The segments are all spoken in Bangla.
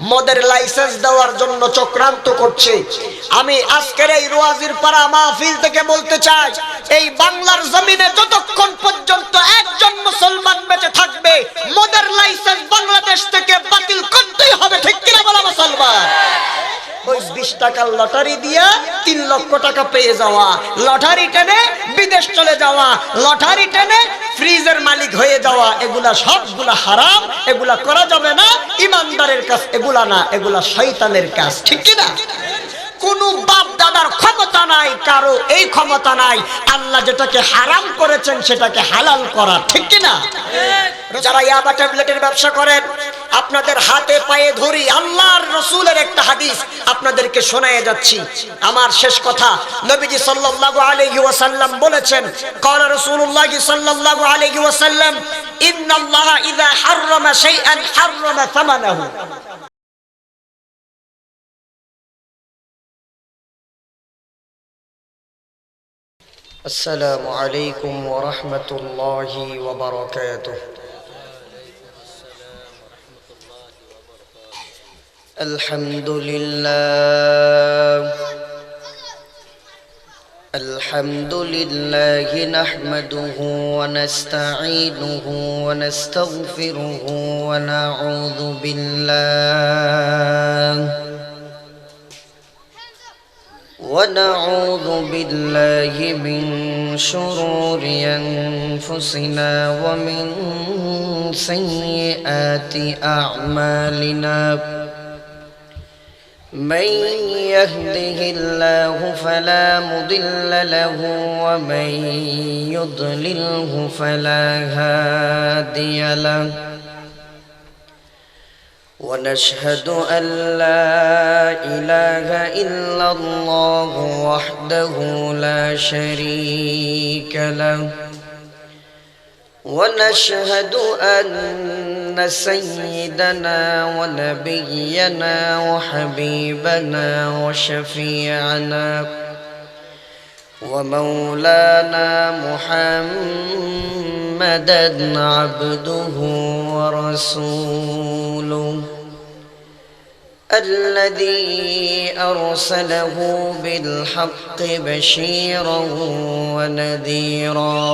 মদের লাইসেন্স দেওয়ার জন্য চক্রান্ত করছে। আমি আজকের এই রোয়াজির পাড়া মাহফিল থেকে বলতে চাই, এই বাংলার জমিনে যতক্ষণ পর্যন্ত একজন মুসলমান বেঁচে থাকবে, মদের লাইসেন্স বাংলাদেশ থেকে বাতিল করতেই হবে। ঠিক কিনা বলা মুসলমান? ওই 20 টাকার লটারি দিয়া 3 লক্ষ টাকা পেয়ে যাওয়া, লটারি টেনে বিদেশ চলে যাওয়া, লটারি টেনে ফ্রিজের মালিক হয়ে যাওয়া, এগুলা সবগুলা হারাম। এগুলা করা যাবে না। ইমানদারের কাজ এগুলা না, এগুলা শয়তানের কাজ। ঠিক কি না? কোন বাপ দাদার ক্ষমতা নাই, কারো এই ক্ষমতা নাই আল্লাহ যেটাকে হারাম করেছেন সেটাকে হালাল করা। ঠিক কি না? যারা ইয়াবা ট্যাবলেটের ব্যবসা করেন, আপনাদের হাতে পায়ে ধরি আল্লাহর রাসূলের একটা হাদিস আপনাদেরকে শোনায়ে যাচ্ছি। আমার শেষ কথা, নবীজি সাল্লাল্লাহু আলাইহি ওয়াসাল্লাম বলেছেন, ক্বালা রাসূলুল্লাহ সাল্লাল্লাহু আলাইহি ওয়াসাল্লাম, ইন্নাল্লাহা ইযা হাররামা শাইআন হাররামা থামানাহু। আসসালামু আলাইকুম ওয়া রাহমাতুল্লাহি ওয়া বারাকাতুহু। আলহামদুলিল্লাহ নাহমাদুহু ওয়া নাস্তাঈনুহু ওয়া নাস্তাগফিরুহু ওয়া নাউযু بالله من شرور أنفسنا ومن سيئات أعمالنا. من يهده الله فلا مضل له ومن يضلله فلا هادي له. ونشهد أن لا إله إلا الله وحده لا شريك له. ونشهد أن سيدنا ونبينا وحبيبنا وشفيعنا ومولانا محمدا عبده ورسوله الذي أرسله بالحق بشيرا ونذيرا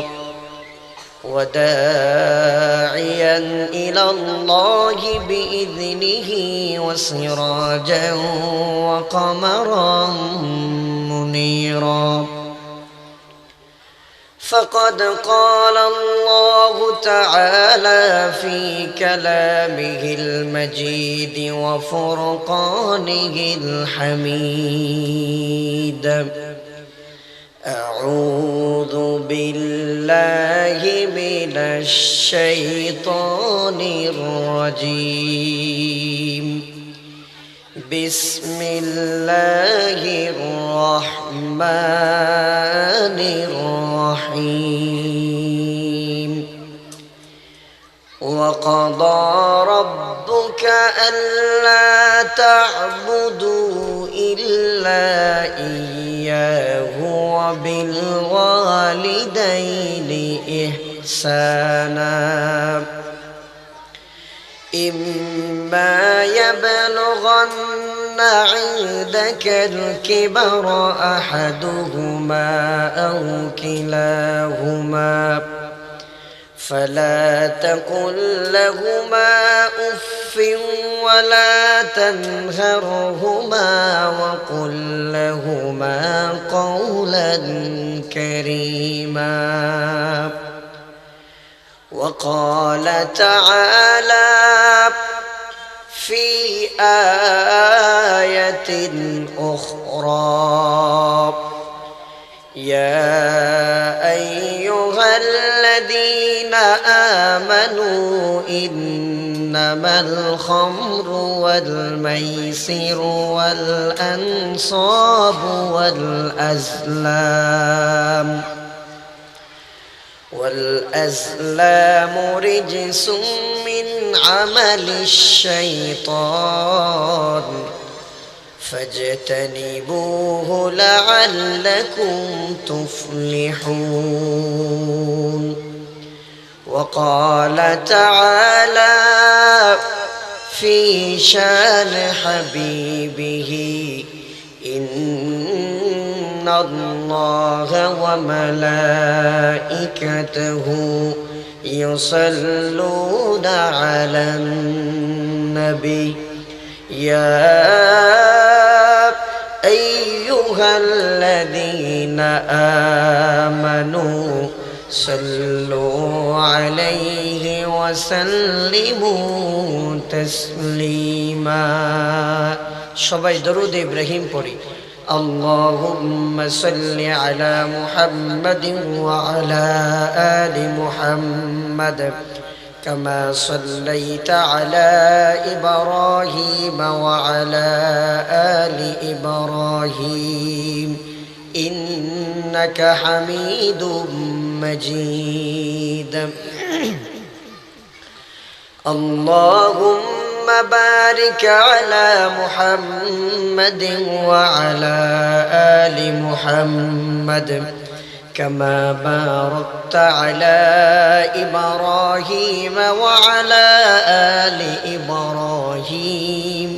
وداعيا إلى الله بإذنه وسراجا وقمرا منيرا. فقد قال الله تعالى في كلامه المجيد وفرقانه الحميد: أعوذ بالله من الشيطان الرجيم. بسم الله الرحمن الرحيم. وقضى ربك ألا تعبدوا إلا إياه وبالوالدين إحسانا. إما يبلغن عندك الكبر أحدهما أو كلاهما فلا تقل لهما أف ولا تنهرهما وقل لهما قولا كريما. وقال تعالى في آية أخرى: يا أيها الذين آمنوا إنما الخمر والميسر والأنصاب والأزلام رجس من عمل الشيطان فاجتنبوه لعلكم تفلحون. وقال تعالى في شان حبيبه إن الله وملائكته يصلون على النبي يا أيها الذين آمنوا صلوا عليه وسلموا تسليما সবাই দরুদ ইব্রাহিম পড়ি اللهم صل على محمد وعلى آل محمد كما صليت على إبراهيم وعلى آل إبراهيم إنك حميد مجيد اللهم بارك على محمد وعلى آل محمد كما باركت على إبراهيم وعلى آل إبراهيم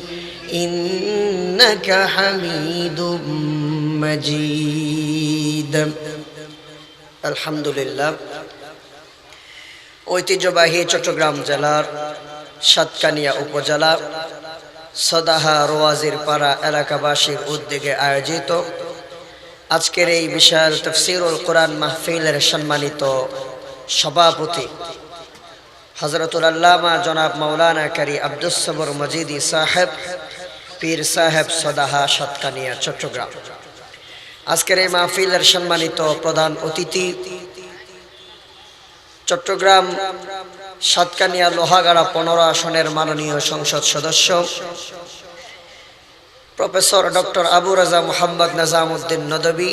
إنك حميد مجيد الحمد لله ঐতিহ্যবাহী চট্টগ্রাম জেলার সাতকানিয়া উপজেলা সদাহা রোয়াজির পাড়া এলাকাবাসীর উদ্যোগে আয়োজিত আজকের এই বিশাল তাফসীরুল কোরআন মাহফিলের সম্মানিত সভাপতি হযরতুল আল্লামা জনাব মাওলানা কারি আব্দুস সবুর মজিদি সাহেব পীর সাহেব সদাহা সাতকানিয়া চট্টগ্রাম আজকের এই মাহফিলের সম্মানিত প্রধান অতিথি চট্টগ্রাম সাতকানিয়া লোহাগাড়া 15 আসনের মাননীয় সংসদ সদস্য প্রফেসর ডক্টর আবু রাজা মোহাম্মদ নাজামউদ্দিন নদভী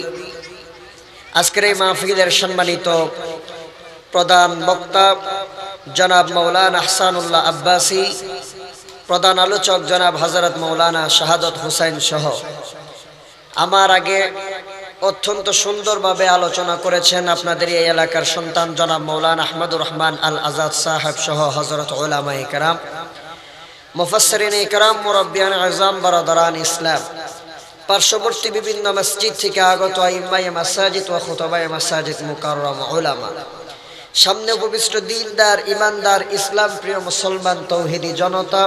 আজকের এই মাহফিলের সম্মানিত প্রধান বক্তা জনাব মাওলানা আহসানুল্লাহ আব্বাসী প্রধান আলোচক জনাব হযরত মাওলানা শাহাদত হুসাইন সহ আমার আগে অত্যন্ত সুন্দরভাবে আলোচনা করেছেন আপনাদের এই এলাকার সন্তান জনাব মাওলানা আহমদুর রহমান আল আজাদ সাহেব সহ হযরত উলামায়ে কেরাম মুফাসসিরিনে কেরাম মুরাব্বিয়ান আযম বারাদারান ইসলাম পার্শ্ববর্তী বিভিন্ন মসজিদ থেকে আগত আইম্মায়ে মাসাজিদ ওয়া খুতাবায়ে মাসাজিদ মুকাররম উলামা সামনে উপবিষ্ট দিনদার ইমানদার ইসলাম প্রিয় মুসলমান তৌহিদি জনতা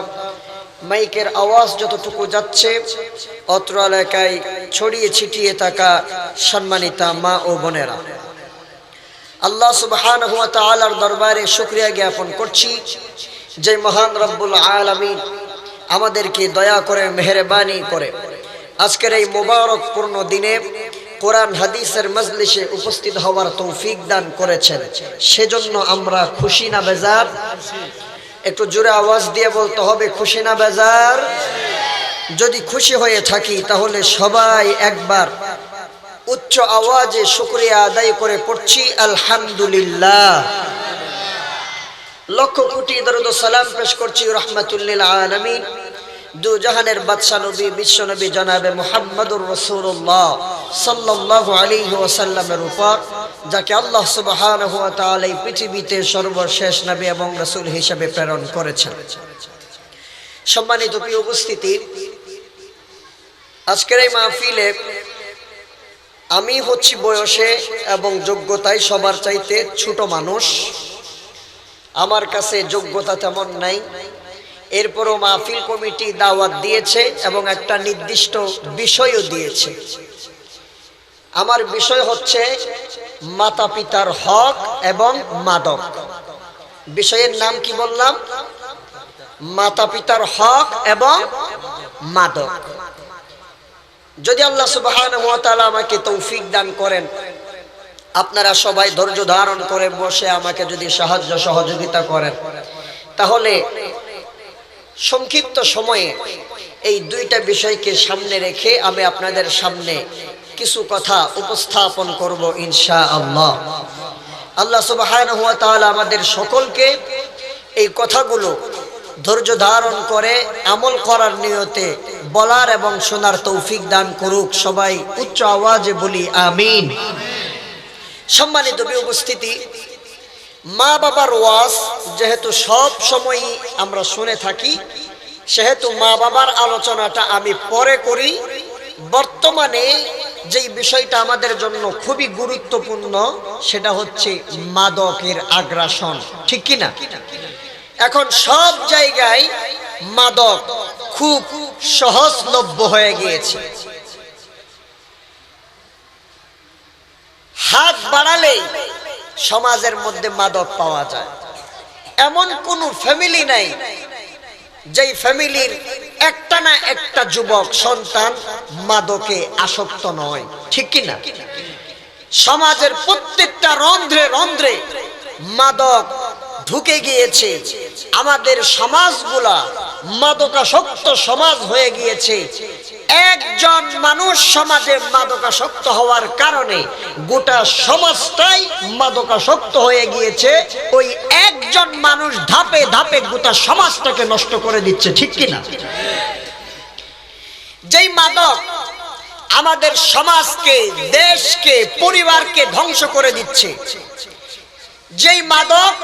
মাইকের আওয়াজ যতটুকু যাচ্ছে অত্র এলাকায় ছড়িয়ে ছিটিয়ে থাকা সম্মানিতা মা ও বোনেরা আল্লাহ সুবহানাহু ওয়া তাআলার দরবারে শুকরিয়া জ্ঞাপন করছি যে মহান রব্বুল আলামিন আমাদেরকে দয়া করে মেহেরবানি করে আজকের এই মুবারকপূর্ণ দিনে কোরআন হাদিসের মজলিসে উপস্থিত হওয়ার তৌফিক দান করেছেন সেজন্য আমরা খুশি না বেজার একটু জোরে আওয়াজ দিয়ে বলতে হবে খুশি না বেজার যদি খুশি হয়ে থাকি তাহলে সবাই একবার উচ্চ আওয়াজে শুকরিয়া আদায় করে পড়ছি আলহামদুলিল্লাহ লক্ষ কোটি দরুদ ও সালাম পেশ করছি রাহমাতুল লিল আলামিন দু জাহানের বাদশা নবী বিশ্ব নবী জনাবে মুহাম্মদুর রাসূলুল্লাহ সাল্লাল্লাহু আলাইহি ওয়াসাল্লামের উপর যাকে আল্লাহ সুবহানাহু ওয়া তাআলা এই পৃথিবীতে সর্বশেষ নবী এবং রাসূল হিসেবে প্রেরণ করেছেন সম্মানিত প্রিয় উপস্থিতি আজকের এই মাহফিলে আমি হচ্ছি বয়সে এবং যোগ্যতায় সবার চাইতে ছোট মানুষ আমার কাছে যোগ্যতা তেমন নাই এরপরও মাহফিল কমিটি দাওয়াত দিয়েছে এবং একটা নির্দিষ্ট বিষয়ও দিয়েছে আমার বিষয় হচ্ছে মাতা পিতার হক এবং মাদক বিষয়ের নাম কি বললাম মাতা পিতার হক এবং মাদক যদি আল্লাহ সুবহানাহু ওয়া তাআলা আমাকে তৌফিক দান করেন আপনারা সবাই ধৈর্য ধারণ করে বসে আমাকে যদি সাহায্য সহযোগিতা করেন তাহলে সংক্ষিপ্ত সময়ে এই দুইটা বিষয়কে সামনে রেখে আমি আপনাদের সামনে কিছু কথা উপস্থাপন করব ইনশাআল্লাহ আল্লাহ সুবহানাহু ওয়া তাআলা আমাদের সকলকে এই কথাগুলো ধৈর্য ধারণ করে আমল করার নিয়তে বলার এবং শোনার তৌফিক দান করুক সবাই উচ্চ আওয়াজে বলি আমিন সম্মানিত উপস্থিতি মা বাবার ওয়াজ যেহেতু সব সময়ই আমরা শুনে থাকি সেহেতু মা বাবার আলোচনাটা আমি পরে করি। বর্তমানে যেই বিষয়টা আমাদের জন্য খুবই গুরুত্বপূর্ণ সেটা হচ্ছে মাদকের আগ্রাসন, ঠিক কি না? এখন সব জায়গায় মাদক খুব সহজলভ্য হয়ে গিয়েছে। হাত বাড়ালেই সমাজের মধ্যে মাদক পাওয়া যায়। এমন কোন ফ্যামিলি নাই যেই ফ্যামিলির একটা না একটা যুবক সন্তান মাদকে আসক্ত নয়, ঠিক কি না? সমাজের প্রত্যেকটা রন্ধ্রে রন্ধ্রে মাদক ঢুকে গিয়েছে। আমাদের সমাজগুলা মাদকাসক্ত সমাজ হয়ে গিয়েছে। একজন মানুষ সমাজে মাদকাসক্ত হওয়ার কারণে গোটা সমাজটাই মাদকাসক্ত হয়ে গিয়েছে। ওই একজন মানুষ ধাপে ধাপে গোটা সমাজটাকে নষ্ট করে দিচ্ছে, ঠিক কি না? যেই মাদক আমাদের সমাজকে, দেশকে, পরিবারকে ধ্বংস করে দিচ্ছে, যেই মাদক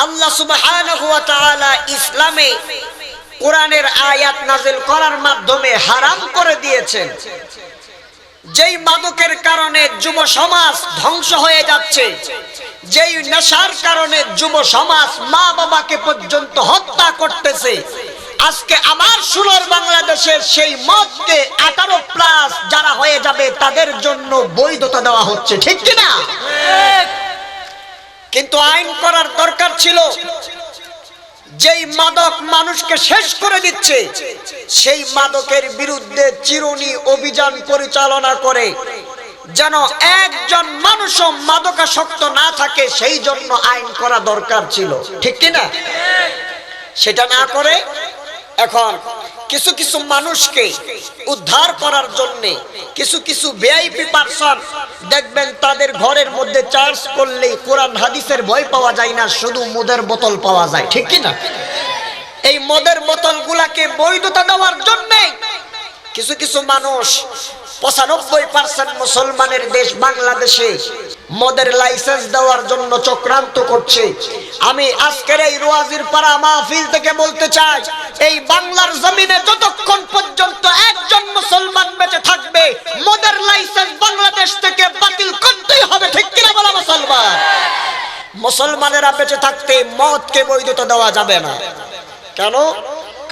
আল্লাহ সুবহানাহু ওয়া তাআলা ইসলামে কোরআনের আয়াত নাযিল করার মাধ্যমে হারাম করে দিয়েছেন, যেই মাদকের কারণে যুব সমাজ ধ্বংস হয়ে যাচ্ছে, যেই নেশার কারণে যুব সমাজ মা বাবাকে পর্যন্ত হত্যা করতেছে, আজকে আমার সোনার বাংলাদেশের সেই মদকে 18+ যারা হয়ে যাবে তাদের জন্য বৈধতা দেওয়া হচ্ছে, ঠিক কি না? কিন্তু আইন করার দরকার ছিল। যেই মাদক মানুষকে শেষ করে দিচ্ছে সেই মাদকের বিরুদ্ধে চিরুনি অভিযান পরিচালনা করে যেন একজন মানুষও মাদকাসক্ত না থাকে সেই জন্য আইন করা দরকার ছিল, ঠিক কি না? সেটা না করে এখন কিছু কিছু মানুষকে উদ্ধার করার জন্য কিছু কিছু ভিআইপি পারসন দেখবেন তাদের ঘরের মধ্যে চার্জ করলেই কোরআন হাদিসের বই পাওয়া যায় না, শুধু মদের বোতল পাওয়া যায়, ঠিক কি না? এই মদের বোতলগুলাকে বৈধতা দেওয়ার জন্য কিছু কিছু মানুষ 95% মুসলমানের দেশ বাংলাদেশে মদের লাইসেন্স দেওয়ার জন্য চক্রান্ত করছে। আমি আজকের এই রোয়াজির পাড়া মাহফিল থেকে বলতে চাই, এই বাংলার জমিনে যতক্ষণ পর্যন্ত একজন মুসলমান বেঁচে থাকবে মদের লাইসেন্স বাংলাদেশ থেকে বাতিল করতেই হবে, ঠিক কিনা বলা মুসলমান? মুসলমানেরা বেঁচে থাকতে মদকে বৈধতা দেওয়া যাবে না। কেন?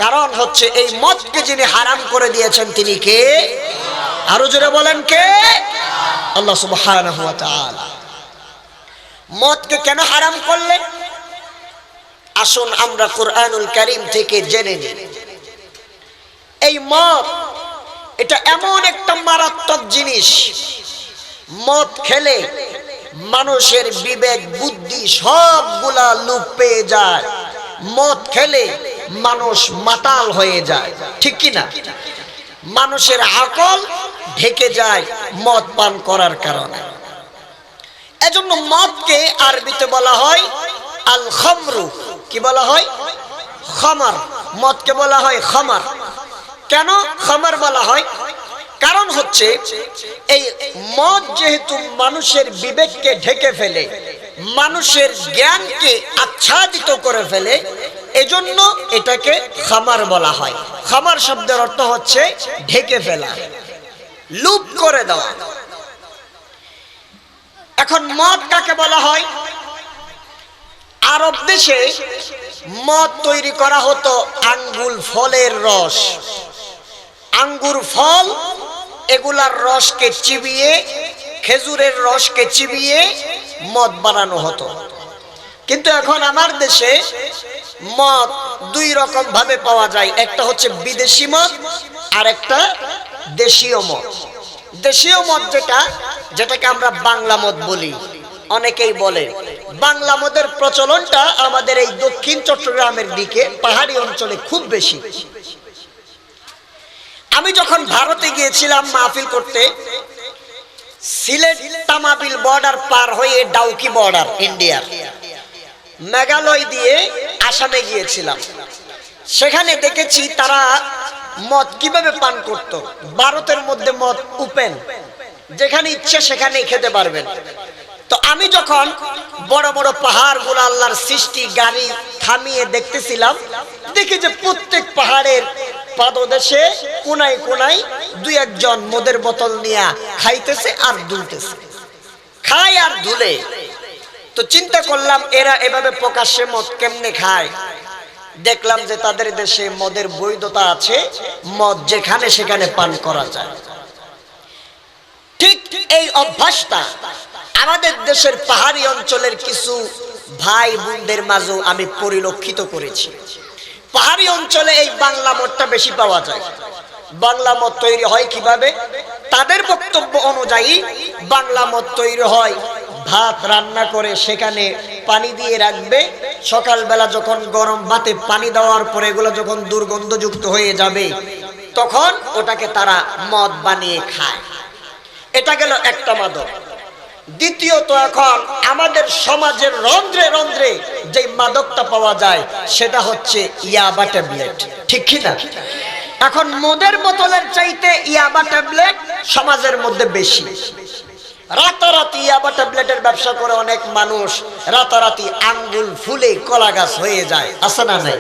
কারণ হচ্ছে এই মদকে যিনি হারাম করে দিয়েছেন তিনি কে? আরো জোরে বলেন কে? আল্লাহ সুবহানাহু ওয়া তাআলা। মদকে কেন হারাম করলেন? আসুন আমরা কুরআনুল কারীম থেকে জেনে নিই। এই মদ এটা এমন একটা মারাত্মক জিনিস, মদ খেলে মানুষের বিবেক বুদ্ধি সবগুলা লোপ পেয়ে যায়। মদ খেলে মানুষ মাতাল হয়ে যায়, ঠিক কি না? মানুষের আকল ঢেকে যায় মদ পান করার কারণে। এজন্য মদকে আরবিতে বলা হয় আল খামরু। কি বলা হয়? খামার। মদকে বলা হয় খামার। কেন খামার বলা হয়? কারণ হচ্ছে এই মদ যেহেতু মানুষের বিবেককে ঢেকে ফেলে, মানুষের জ্ঞানকে আচ্ছাদিত করে ফেলে, এজন্য এটাকে খামার বলা হয়। খামার শব্দের অর্থ হচ্ছে ঢেকে ফেলা, লুপ করে দেওয়া। এখন মদ কাকে বলা হয়? আরব দেশে মদ তৈরি করা হতো আঙ্গুর ফলের রস। আঙ্গুর ফল এগুলার রসকে চিবিয়ে, খেজুরের রসকে চিবিয়ে মদ বানানো হতো। কিন্তু এখন আমার দেশে মদ দুই রকম ভাবে পাওয়া যায়। একটা হচ্ছে বিদেশি মদ আর একটা দেশীয় মদ। দেশীয় মদ যেটাকে আমরা বাংলা মদ বলি, অনেকেই বলে। বাংলা মদের প্রচলনটা আমাদের এই দক্ষিণ চট্টগ্রামের দিকে পাহাড়ি অঞ্চলে খুব বেশি। আমি যখন ভারতে গিয়েছিলাম মাহফিল করতে, সিলেট তামাবিল বর্ডার পার হয়ে ডাউকি বর্ডার ইন্ডিয়ার, মেঘালয় দিয়ে আসামে গিয়েছিলাম। সেখানে দেখেছি তারা মদ কিভাবে পান করত। ভারতের মধ্যে মদ ওপেন, যেখানে ইচ্ছে সেখানেই খেতে পারবেন। তো আমি যখন বড় বড় পাহাড়গুলো আল্লাহর সৃষ্টি গাড়ি থামিয়ে দেখতেছিলাম, দেখি যে প্রত্যেক পাহাড়ের পাদদেশে কোনায় কোনায় দুই একজন মদের বোতল নিয়ে খাইতেছে আর দুলতেছে, খায় আর দুলে। তো চিন্তা করলাম এরা এভাবে প্রকাশ্যে মদ কেমনে খায়। দেখলাম যে তাদের দেশে মদের বৈধতা আছে, মদ যেখানে সেখানে পান করা যায়। ঠিক এই অভ্যাসটা আমাদের দেশের পাহাড়ি অঞ্চলের কিছু ভাই বোনদের মাঝেও আমি পরিলক্ষিত করেছি। পাহাড়ি অঞ্চলে এই বাংলা মদটা বেশি পাওয়া যায়। বাংলা মদ তৈরি হয় কিভাবে? তাদের বক্তব্য অনুযায়ী বাংলা মদ তৈরি হয় ভাত রান্না করে সেখানে পানি দিয়ে রাখবে, সকালবেলা যখন গরম ভাতে পানি দেওয়ার পরে এগুলো যখন দুর্গন্ধযুক্ত হয়ে যাবে তখন ওটাকে তারা মদ বানিয়ে খায়। এটা গেল একটা মাদক। দ্বিতীয়ত, এখন আমাদের সমাজের রন্ধ্রে রন্ধ্রে যে মাদকটা পাওয়া যায় সেটা হচ্ছে ইয়াবা ট্যাবলেট, ঠিক কি না? এখন মদের বোতলের চাইতে ইয়াবা ট্যাবলেট সমাজের মধ্যে বেশি। রাতারাতি ইয়াবা ট্যাবলেটের ব্যবসা করে অনেক মানুষ রাতারাতি আঙ্গুল ফুলে কলা গাছ হয়ে যায়, আছে না নাই?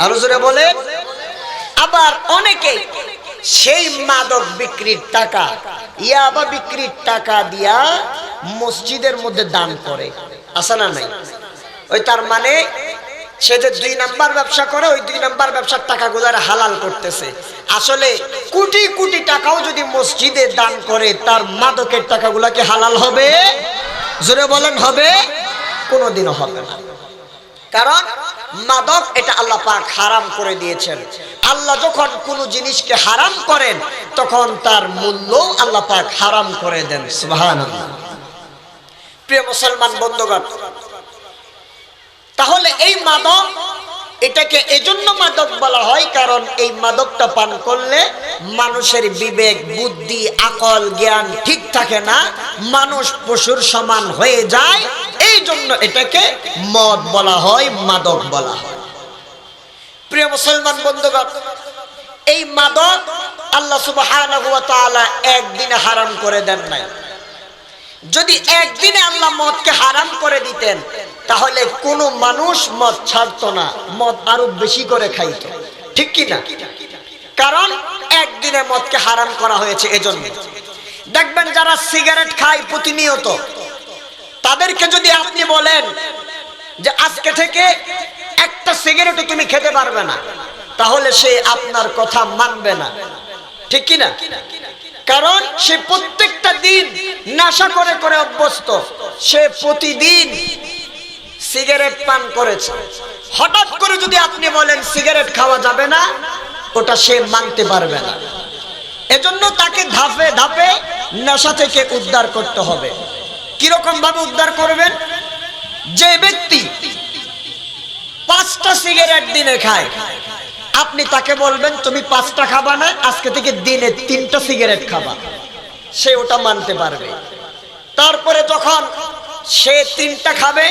আরো জোরে বলে। আবার অনেকে সেই মাদক বিক্রির টাকা, ইয়াবা বিক্রির টাকা দিয়া মসজিদের মধ্যে দান করে, আছে না নাই? ওই তার মানে সে যে 2 নাম্বার ব্যবসা করে, ওই 2 নাম্বার ব্যবসার টাকাগুলো হালাল করতেছে। আসলে কোটি কোটি টাকাও যদি মসজিদে দান করে, তার মাদকের টাকাগুলো কি হালাল হবে? জোরে বলেন হবে? কোনোদিনও হবে না। কারণ মাদক এটা আল্লাহ পাক হারাম করে দিয়েছেন। আল্লাহ যখন কোন জিনিসকে হারাম করেন তখন তার মূল্য আল্লাহ পাক হারাম করে দেন। সুবহানাল্লাহ। প্রিয় মুসলমান বন্ধুগণ, তাহলে এই মাদক, এটাকে এজন্য মাদক বলা হয় কারণ এই মাদকটা পান করলে মানুষের বিবেক, বুদ্ধি, আকল, জ্ঞান ঠিক থাকে না, মানুষ পশুর সমান হয়ে যায়। এই জন্য এটাকে মদ বলা হয়, মাদক বলা হয়। প্রিয় মুসলমান বন্ধুগণ, এই মাদক আল্লাহ সুবহানাহু ওয়া তাআলা একদিনে হারাম করে দেন নাই। যদি একদিনে আল্লাহ মদকে হারাম করে দিতেন তাহলে কোনো মানুষ মদ ছাড়তো না, মদ আরো বেশি করে খাইতো, ঠিক কি না? কারণ একদিনে মদকে হারাম করা হয়েছে। এজন্য দেখবেন যারা সিগারেট খায় প্রতিনিয়ত, তাদেরকে যদি আপনি বলেন যে আজকে থেকে একটা সিগারেটও তুমি খেতে পারবে না, তাহলে সে আপনার কথা মানবে না, ঠিক কি না? কারণ সে প্রত্যেকটা দিন নেশা করে করে অভ্যস্ত, সে প্রতিদিন সিগারেট পান করেছে। হঠাৎ করে যদি আপনি বলেন সিগারেট খাওয়া যাবে না, ওটা সে মানতে পারবে না। এজন্য তাকে ধাপে ধাপে নেশা থেকে উদ্ধার করতে হবে। কিরকম ভাবে উদ্ধার করবেন? যে ব্যক্তি 5টা সিগারেট দিনে খায়, আপনি তাকে বলবেন তুমি 5টা খাবা না, আজকে থেকে দিনে 3টা সিগারেট খাবা, সে ওটা মানতে পারবে। তারপরে যখন সে 3টা খাবে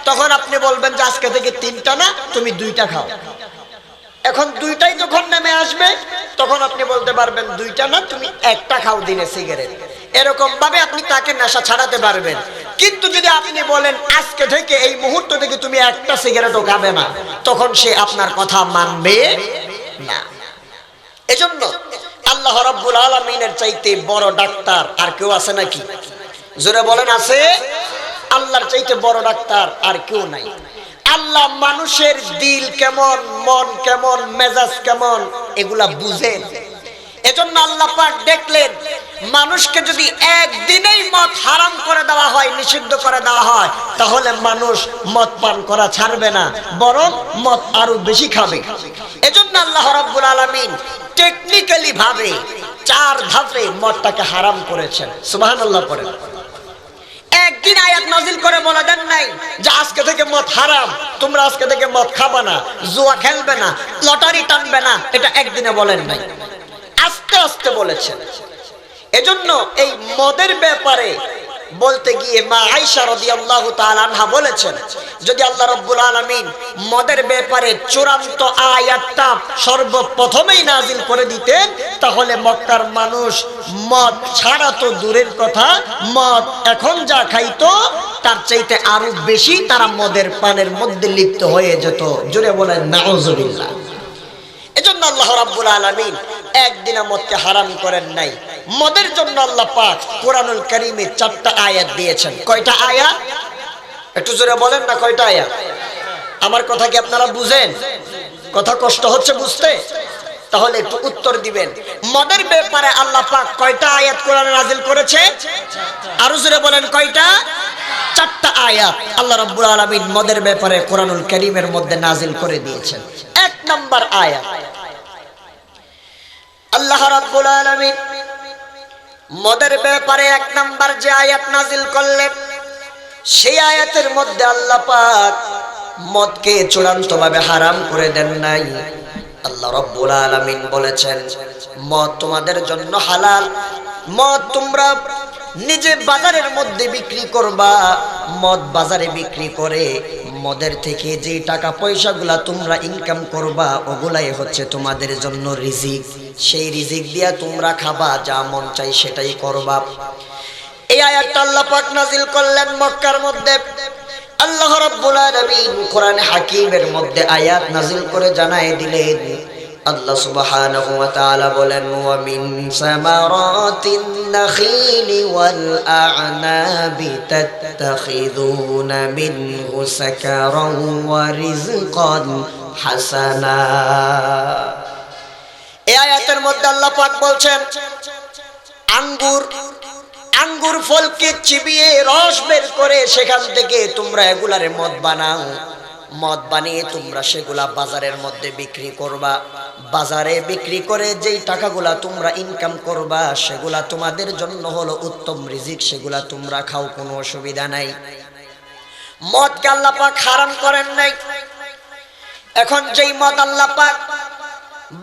তখন আপনি বলবেন যে আজকে থেকে 3টা না, তুমি 2টা খাও। এখন 2টাই যখন নেমে আসবে তখন আপনি বলতে পারবেন 2টা না, তুমি 1টা খাও দিনে সিগারেট। এরকম ভাবে আপনি তাকে নেশা ছাড়াতে পারবেন। কিন্তু যদি আপনি বলেন আজকে থেকে, এই মুহূর্ত থেকে তুমি 1টা সিগারেটও খাবে না, তখন সে আপনার কথা মানবে না। এজন্য আল্লাহ রাব্বুল আলামিনের চাইতে বড় ডাক্তার আর কেউ আছে নাকি? জোরে বলেন, আছে? আল্লাহর চাইতে বড় ডাক্তার আর কেউ নাই। আল্লাহ মানুষের দিল কেমন, মন কেমন, মেজাজ কেমন এগুলা বুঝেন। এজন্য আল্লাহ পাক দেখলেন মানুষকে যদি একদিনেই মদ হারাম করে দেওয়া হয়, নিষিদ্ধ করে দেওয়া হয়, তাহলে মানুষ মদ পান করা ছাড়বে না, বরং মদ আরো বেশি খাবে। এজন্য আল্লাহ রাব্বুল আলামিন টেকনিক্যালি ভাবে 4 ধাপে মদটাকে হারাম করেছেন। সুবহানাল্লাহ পড়েন। একদিন আয়াত নাযিল করে বলে দেন নাই যে আজকে থেকে মদ হারাম, তোমরা আজকে থেকে মদ খাবা না, জুয়া খেলবে না, লটারি টানবে না, এটা একদিনে বলেন নাই, আস্তে আস্তে বলেছেন। এজন্য এই মদের ব্যাপারে বলতে গিয়ে মা আয়েশা রাদিয়াল্লাহু তাআলা আনহা বলেছেন, যদি আল্লাহ রাব্বুল আলামিন মদের ব্যাপারে চূড়ান্ত আয়াতটা সর্বপ্রথমেই নাজিল করে দিতেন, তাহলে মক্কার মানুষ মদ ছাড়া তো দূরের কথা, মদ এখন যা খাইতো তার চাইতে আরো বেশি তারা মদের পানের মধ্যে লিপ্ত হয়ে যেত। জোরে বলেন নাউজুবিল্লাহ। এজন্য আল্লাহ রাব্বুল আলামিন একদিন মদকে হারাম করেন নাই। মদের জন্য আল্লাহ পাক কোরআনুল কারীমে 4টা আয়াত দিয়েছেন। কয়টা আয়াত? একটু জোরে বলেন না, কয়টা আয়াত? আমার কথা কি আপনারা বুঝেন? কথা কষ্ট হচ্ছে বুঝতে? তাহলে একটু উত্তর দিবেন। মদের ব্যাপারে আল্লাহ পাক কয়টা আয়াত কোরআনে নাজিল করেছে? আরো জোরে বলেন, কয়টা? 4টা আয়াত আল্লাহ রাব্বুল আলামিন মদের ব্যাপারে কোরআনুল কারীমের মধ্যে নাজিল করে দিয়েছেন। 1 নাম্বার আয়াত, আল্লাহ রাব্বুল আলামিন মদের ব্যাপারে 1 নাম্বার যে আয়াত নাজিল করলেন, সেই আয়াতের মধ্যে আল্লাহ পাক মদকে চূড়ান্তভাবে হারাম করে দেন নাই। আল্লাহ রাব্বুল আলামিন বলেছেন, মদ তোমাদের জন্য হালাল, মদ তোমরা নিজে বাজারের মধ্যে বিক্রি করবা। মদ বাজারে বিক্রি করে মদের থেকে যে টাকা পয়সাগুলা তোমরা ইনকাম করবা, ওগুলাই হচ্ছে তোমাদের জন্য রিজিক। সেই রিজিক দিয়া তোমরা খাবা, যা মন চাই সেটাই করবা। এই আয়াতটা আল্লাহ পাক নাজিল করলেন মক্কার মধ্যে। আল্লাহ রাব্বুল আলামিন কোরআন হাকীমের মধ্যে আয়াত নাজিল করে জানায় দিলেন, আল্লাহ সুবহানাহু ওয়া তাআলা বলেন, ওয়া মিন সামারাতিন নাখিলি ওয়াল আ'নাবি তাত্তাখিযুনা মিনহু সাকারান ওয়া রিজকান হাসানা। এই আয়াতের মধ্যে আল্লাহ পাক বলছেন, আঙ্গুর ফলকে চিবিয়ে রস বের করে সেখান থেকে তোমরা এগুলারে মদ বানাও। মদ বানিয়ে তোমরা সেগুলা বাজারের মধ্যে বিক্রি করবা। বাজারে বিক্রি করে যেই টাকাগুলা তোমরা ইনকাম করবা, সেগুলা তোমাদের জন্য হলো উত্তম রিজিক, সেগুলা তোমরা খাও, কোনো অসুবিধা নাই। মদকে আল্লাহ পাক হারাম করেন নাই। এখন যেই মদ আল্লাহ পাক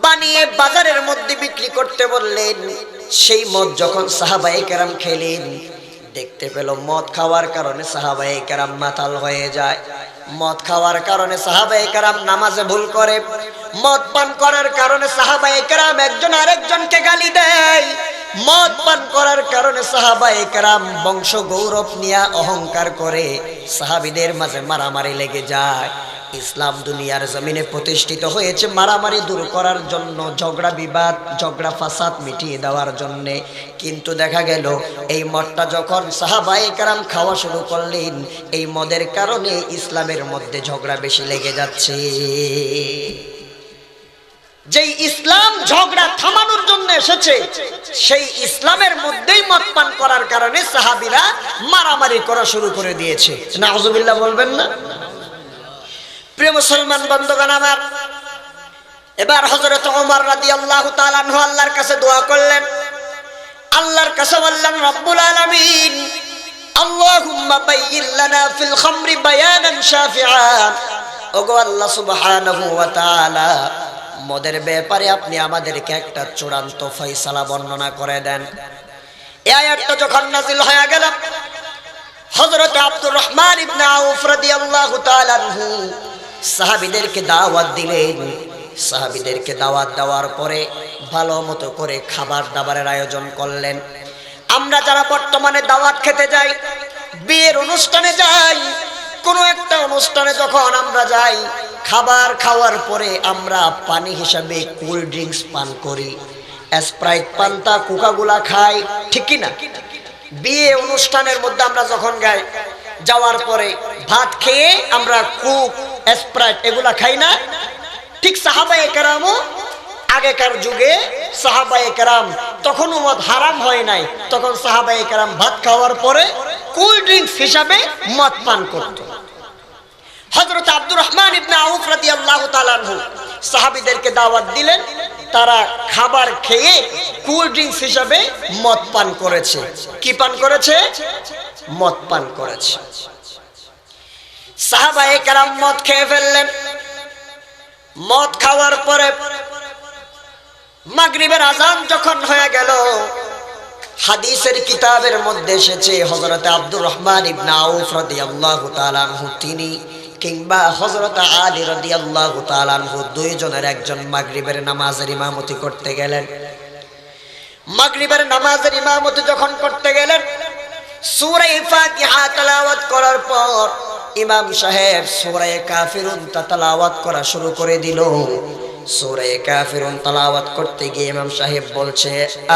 বানিয়ে বাজারের মধ্যে বিক্রি করতে বললেন, সেই মদ যখন সাহাবায়ে কেরাম খেলেন, দেখতে পেল মদ খাওয়ার কারণে সাহাবায়ে কেরাম মাতাল হয়ে যায়। মদ খাওয়ার কারণে সাহাবায়ে কেরাম নামাজে ভুল করে। মদ পান করার কারণে সাহাবায়ে কেরাম একজন আরেকজনকে গালি দেয়। মদ পান করার কারণে সাহাবায়ে কেরাম বংশ গৌরব নিয়ে অহংকার করে। সাহাবীদের মাঝে মারামারি লেগে যায়। ইসলাম দুনিয়ার জমিনে প্রতিষ্ঠিত হয়েছে মারামারি দূর করার জন্য, ঝগড়া বিবাদ, ঝগড়া ফাসাদ মিটিয়ে দেওয়ার জন্য। কিন্তু দেখা গেল এই মদটা যখন সাহাবায়ে কেরাম খাওয়া শুরু করলেন, এই মদের কারণে ইসলামের মধ্যে ঝগড়া বেশি লেগে যাচ্ছে। যেই ইসলাম ঝগড়া থামানোর জন্য এসেছে, সেই ইসলামের মধ্যেই মদ পান করার কারণে সাহাবীরা মারামারি করা শুরু করে দিয়েছে। নাউজুবিল্লাহ বলবেন না? প্রিয় মুসলমান বন্ধুগণ আমার, এবার হযরত ওমর রাদিয়াল্লাহু তাআলা আনহু আল্লাহর কাছে দোয়া করলেন। আল্লাহর কাছে বললেন, রব্বুল আলামিন, আল্লাহুম্মা বায়্যিন লানা ফিল খামরি বায়ানান শাফিআ। ওগো আল্লাহ সুবহানাহু ওয়া তাআলা, মদের ব্যাপারে আপনি আমাদেরকে একটা চূড়ান্ত ফয়সালা বর্ণনা করে দেন। এই আয়াতটা যখন নাযিল হয়ে গেল, হযরত আব্দুর রহমান ইবনে আউফ রাদিয়াল্লাহু তাআলা আনহু সাহাবীদেরকে দাওয়াত দিলেন। সাহাবীদেরকে দাওয়াত দেওয়ার পরে ভালো মতো করে খাবার দাবারের আয়োজন করলেন। আমরা যারা বর্তমানে দাওয়াত খেতে যাই, বিয়ের অনুষ্ঠানে যাই, কোনো একটা অনুষ্ঠানে যখন আমরা যাই, খাবার খাওয়ার পরে আমরা পানি হিসাবে কোল্ড ড্রিঙ্কস পান করি, স্প্রাইট, পান্তা, কোকাকোলা খাই, ঠিক কি না? বিয়ে অনুষ্ঠানের মধ্যে আমরা যখন যাওয়ার পরে ভাত খেয়ে আমরা কোক, স্প্রাইট এগুলা খাই না? ঠিক সাহাবায়ে কেরামও আগেকার যুগে সাহাবায়ে কেরাম তখনও মদ হারাম হয় নাই, তখন সাহাবায়ে কেরাম ভাত খাওয়ার পরে কোল্ড ড্রিঙ্কস হিসাবে মদ পান করত। হযরত আব্দুর রহমান ইবনে আউফ রাদিয়াল্লাহু তাআলা আনহু সাহাবীদেরকে দাওয়াত দিলেন। তারা খাবার খেয়ে কোল্ড ড্রিঙ্কস হিসাবে মদ পান করেছে। কি পান করেছে? মদ পান করেছে। সাহাবায়ে কেরাম মদ খেয়ে ফেললেন। মদ খাওয়ার পরে মাগরিবের আযান যখন হয়ে গেল, হাদিসের কিতাবের মধ্যে এসেছে হযরত আব্দুর রহমান ইবনে আউফ রাদিয়াল্লাহু তাআলা আনহু তিনি কিংবা হযরত আলী রাদিয়াল্লাহু তাআলা আনহু দুইজনের একজন মাগরিবের নামাজের ইমামতি করতে গেলেন। মাগরিবের নামাজের ইমামতি যখন করতে গেলেন, সূরা ফাতিহা তেলাওয়াত করার পর ইমাম সাহেব সূরা কাফিরুন তেলাওয়াত করা শুরু করে দিল। সূরা কাফিরুন তেলাওয়াত করতে গিয়ে ইমাম সাহেব বলছে,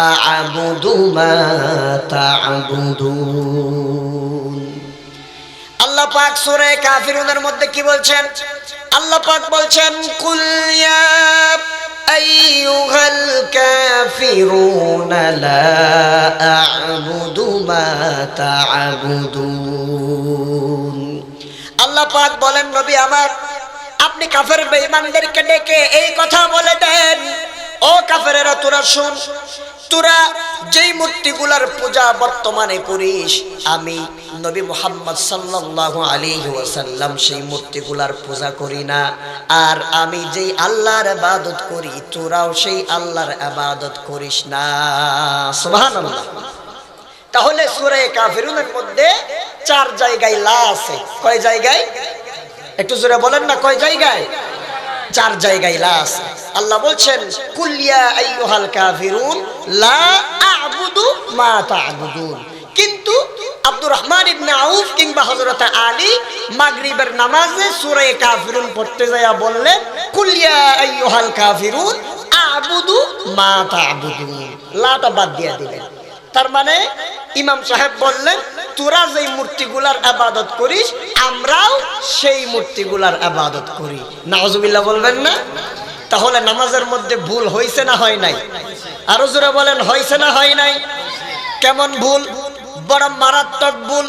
আ'বুদু মা তা'বুদুন। আল্লাহ পাক সূরা কাফিরুনের মধ্যে কি বলছেন? আল্লাহ পাক বলছেন, কুল ইয়া আইয়ুহাল কাফিরুন লা আ'বুদু মা তা'বুদুন। আল্লাহ পাক বলেন, নবী আমার, আপনি কাফের বেঈমানদেরকে ডেকে এই কথা বলে দেন, ও কাফেরেরা তোরা শুন, তোরা যেই মূর্তিগুলার পূজা বর্তমানে করিস, আমি নবী মুহাম্মদ সাল্লাল্লাহু আলাইহি ওয়াসাল্লাম সেই মূর্তিগুলার পূজা করি না। আর আমি যেই আল্লাহর ইবাদত করি, তোরাও সেই আল্লাহর ইবাদত করিস না। সুবহানাল্লাহ। তাহলে সূরা কাফিরুনের মধ্যে 4 জায়গায় লা আছে। কয় জায়গায়? একটু জোরে বলেন না, কয় জায়গায়? 4 জায়গায় লা আছে। আল্লাহ বলছেন, কুল ইয়া আইয়ুহাল কাফিরুন লা আ'বুদু মা তা'বুদুন। কিন্তু আব্দুর রহমান ইবনে আউফ কিংবা হযরত আলী মাগরিবের নামাজে সূরা কাফিরুন পড়তে যায়া বললেন, কুল ইয়া আইয়ুহাল কাফিরুন আ'বুদু মা তা'বুদুন। লাটা বাদ দিয়ে দিলেন। তার মানে ইমাম সাহেব বললেন, তোরা যেই মূর্তিগুলার ইবাদত করিস, আমরাও সেই মূর্তিগুলার ইবাদত করি। নাউজুবিল্লাহ বলবেন না? তাহলে নামাজের মধ্যে ভুল হইছে না হয় নাই? আরো জোরে বলেন, হইছে না হয় নাই? কেমন ভুল? বড় মারাত্মক ভুল।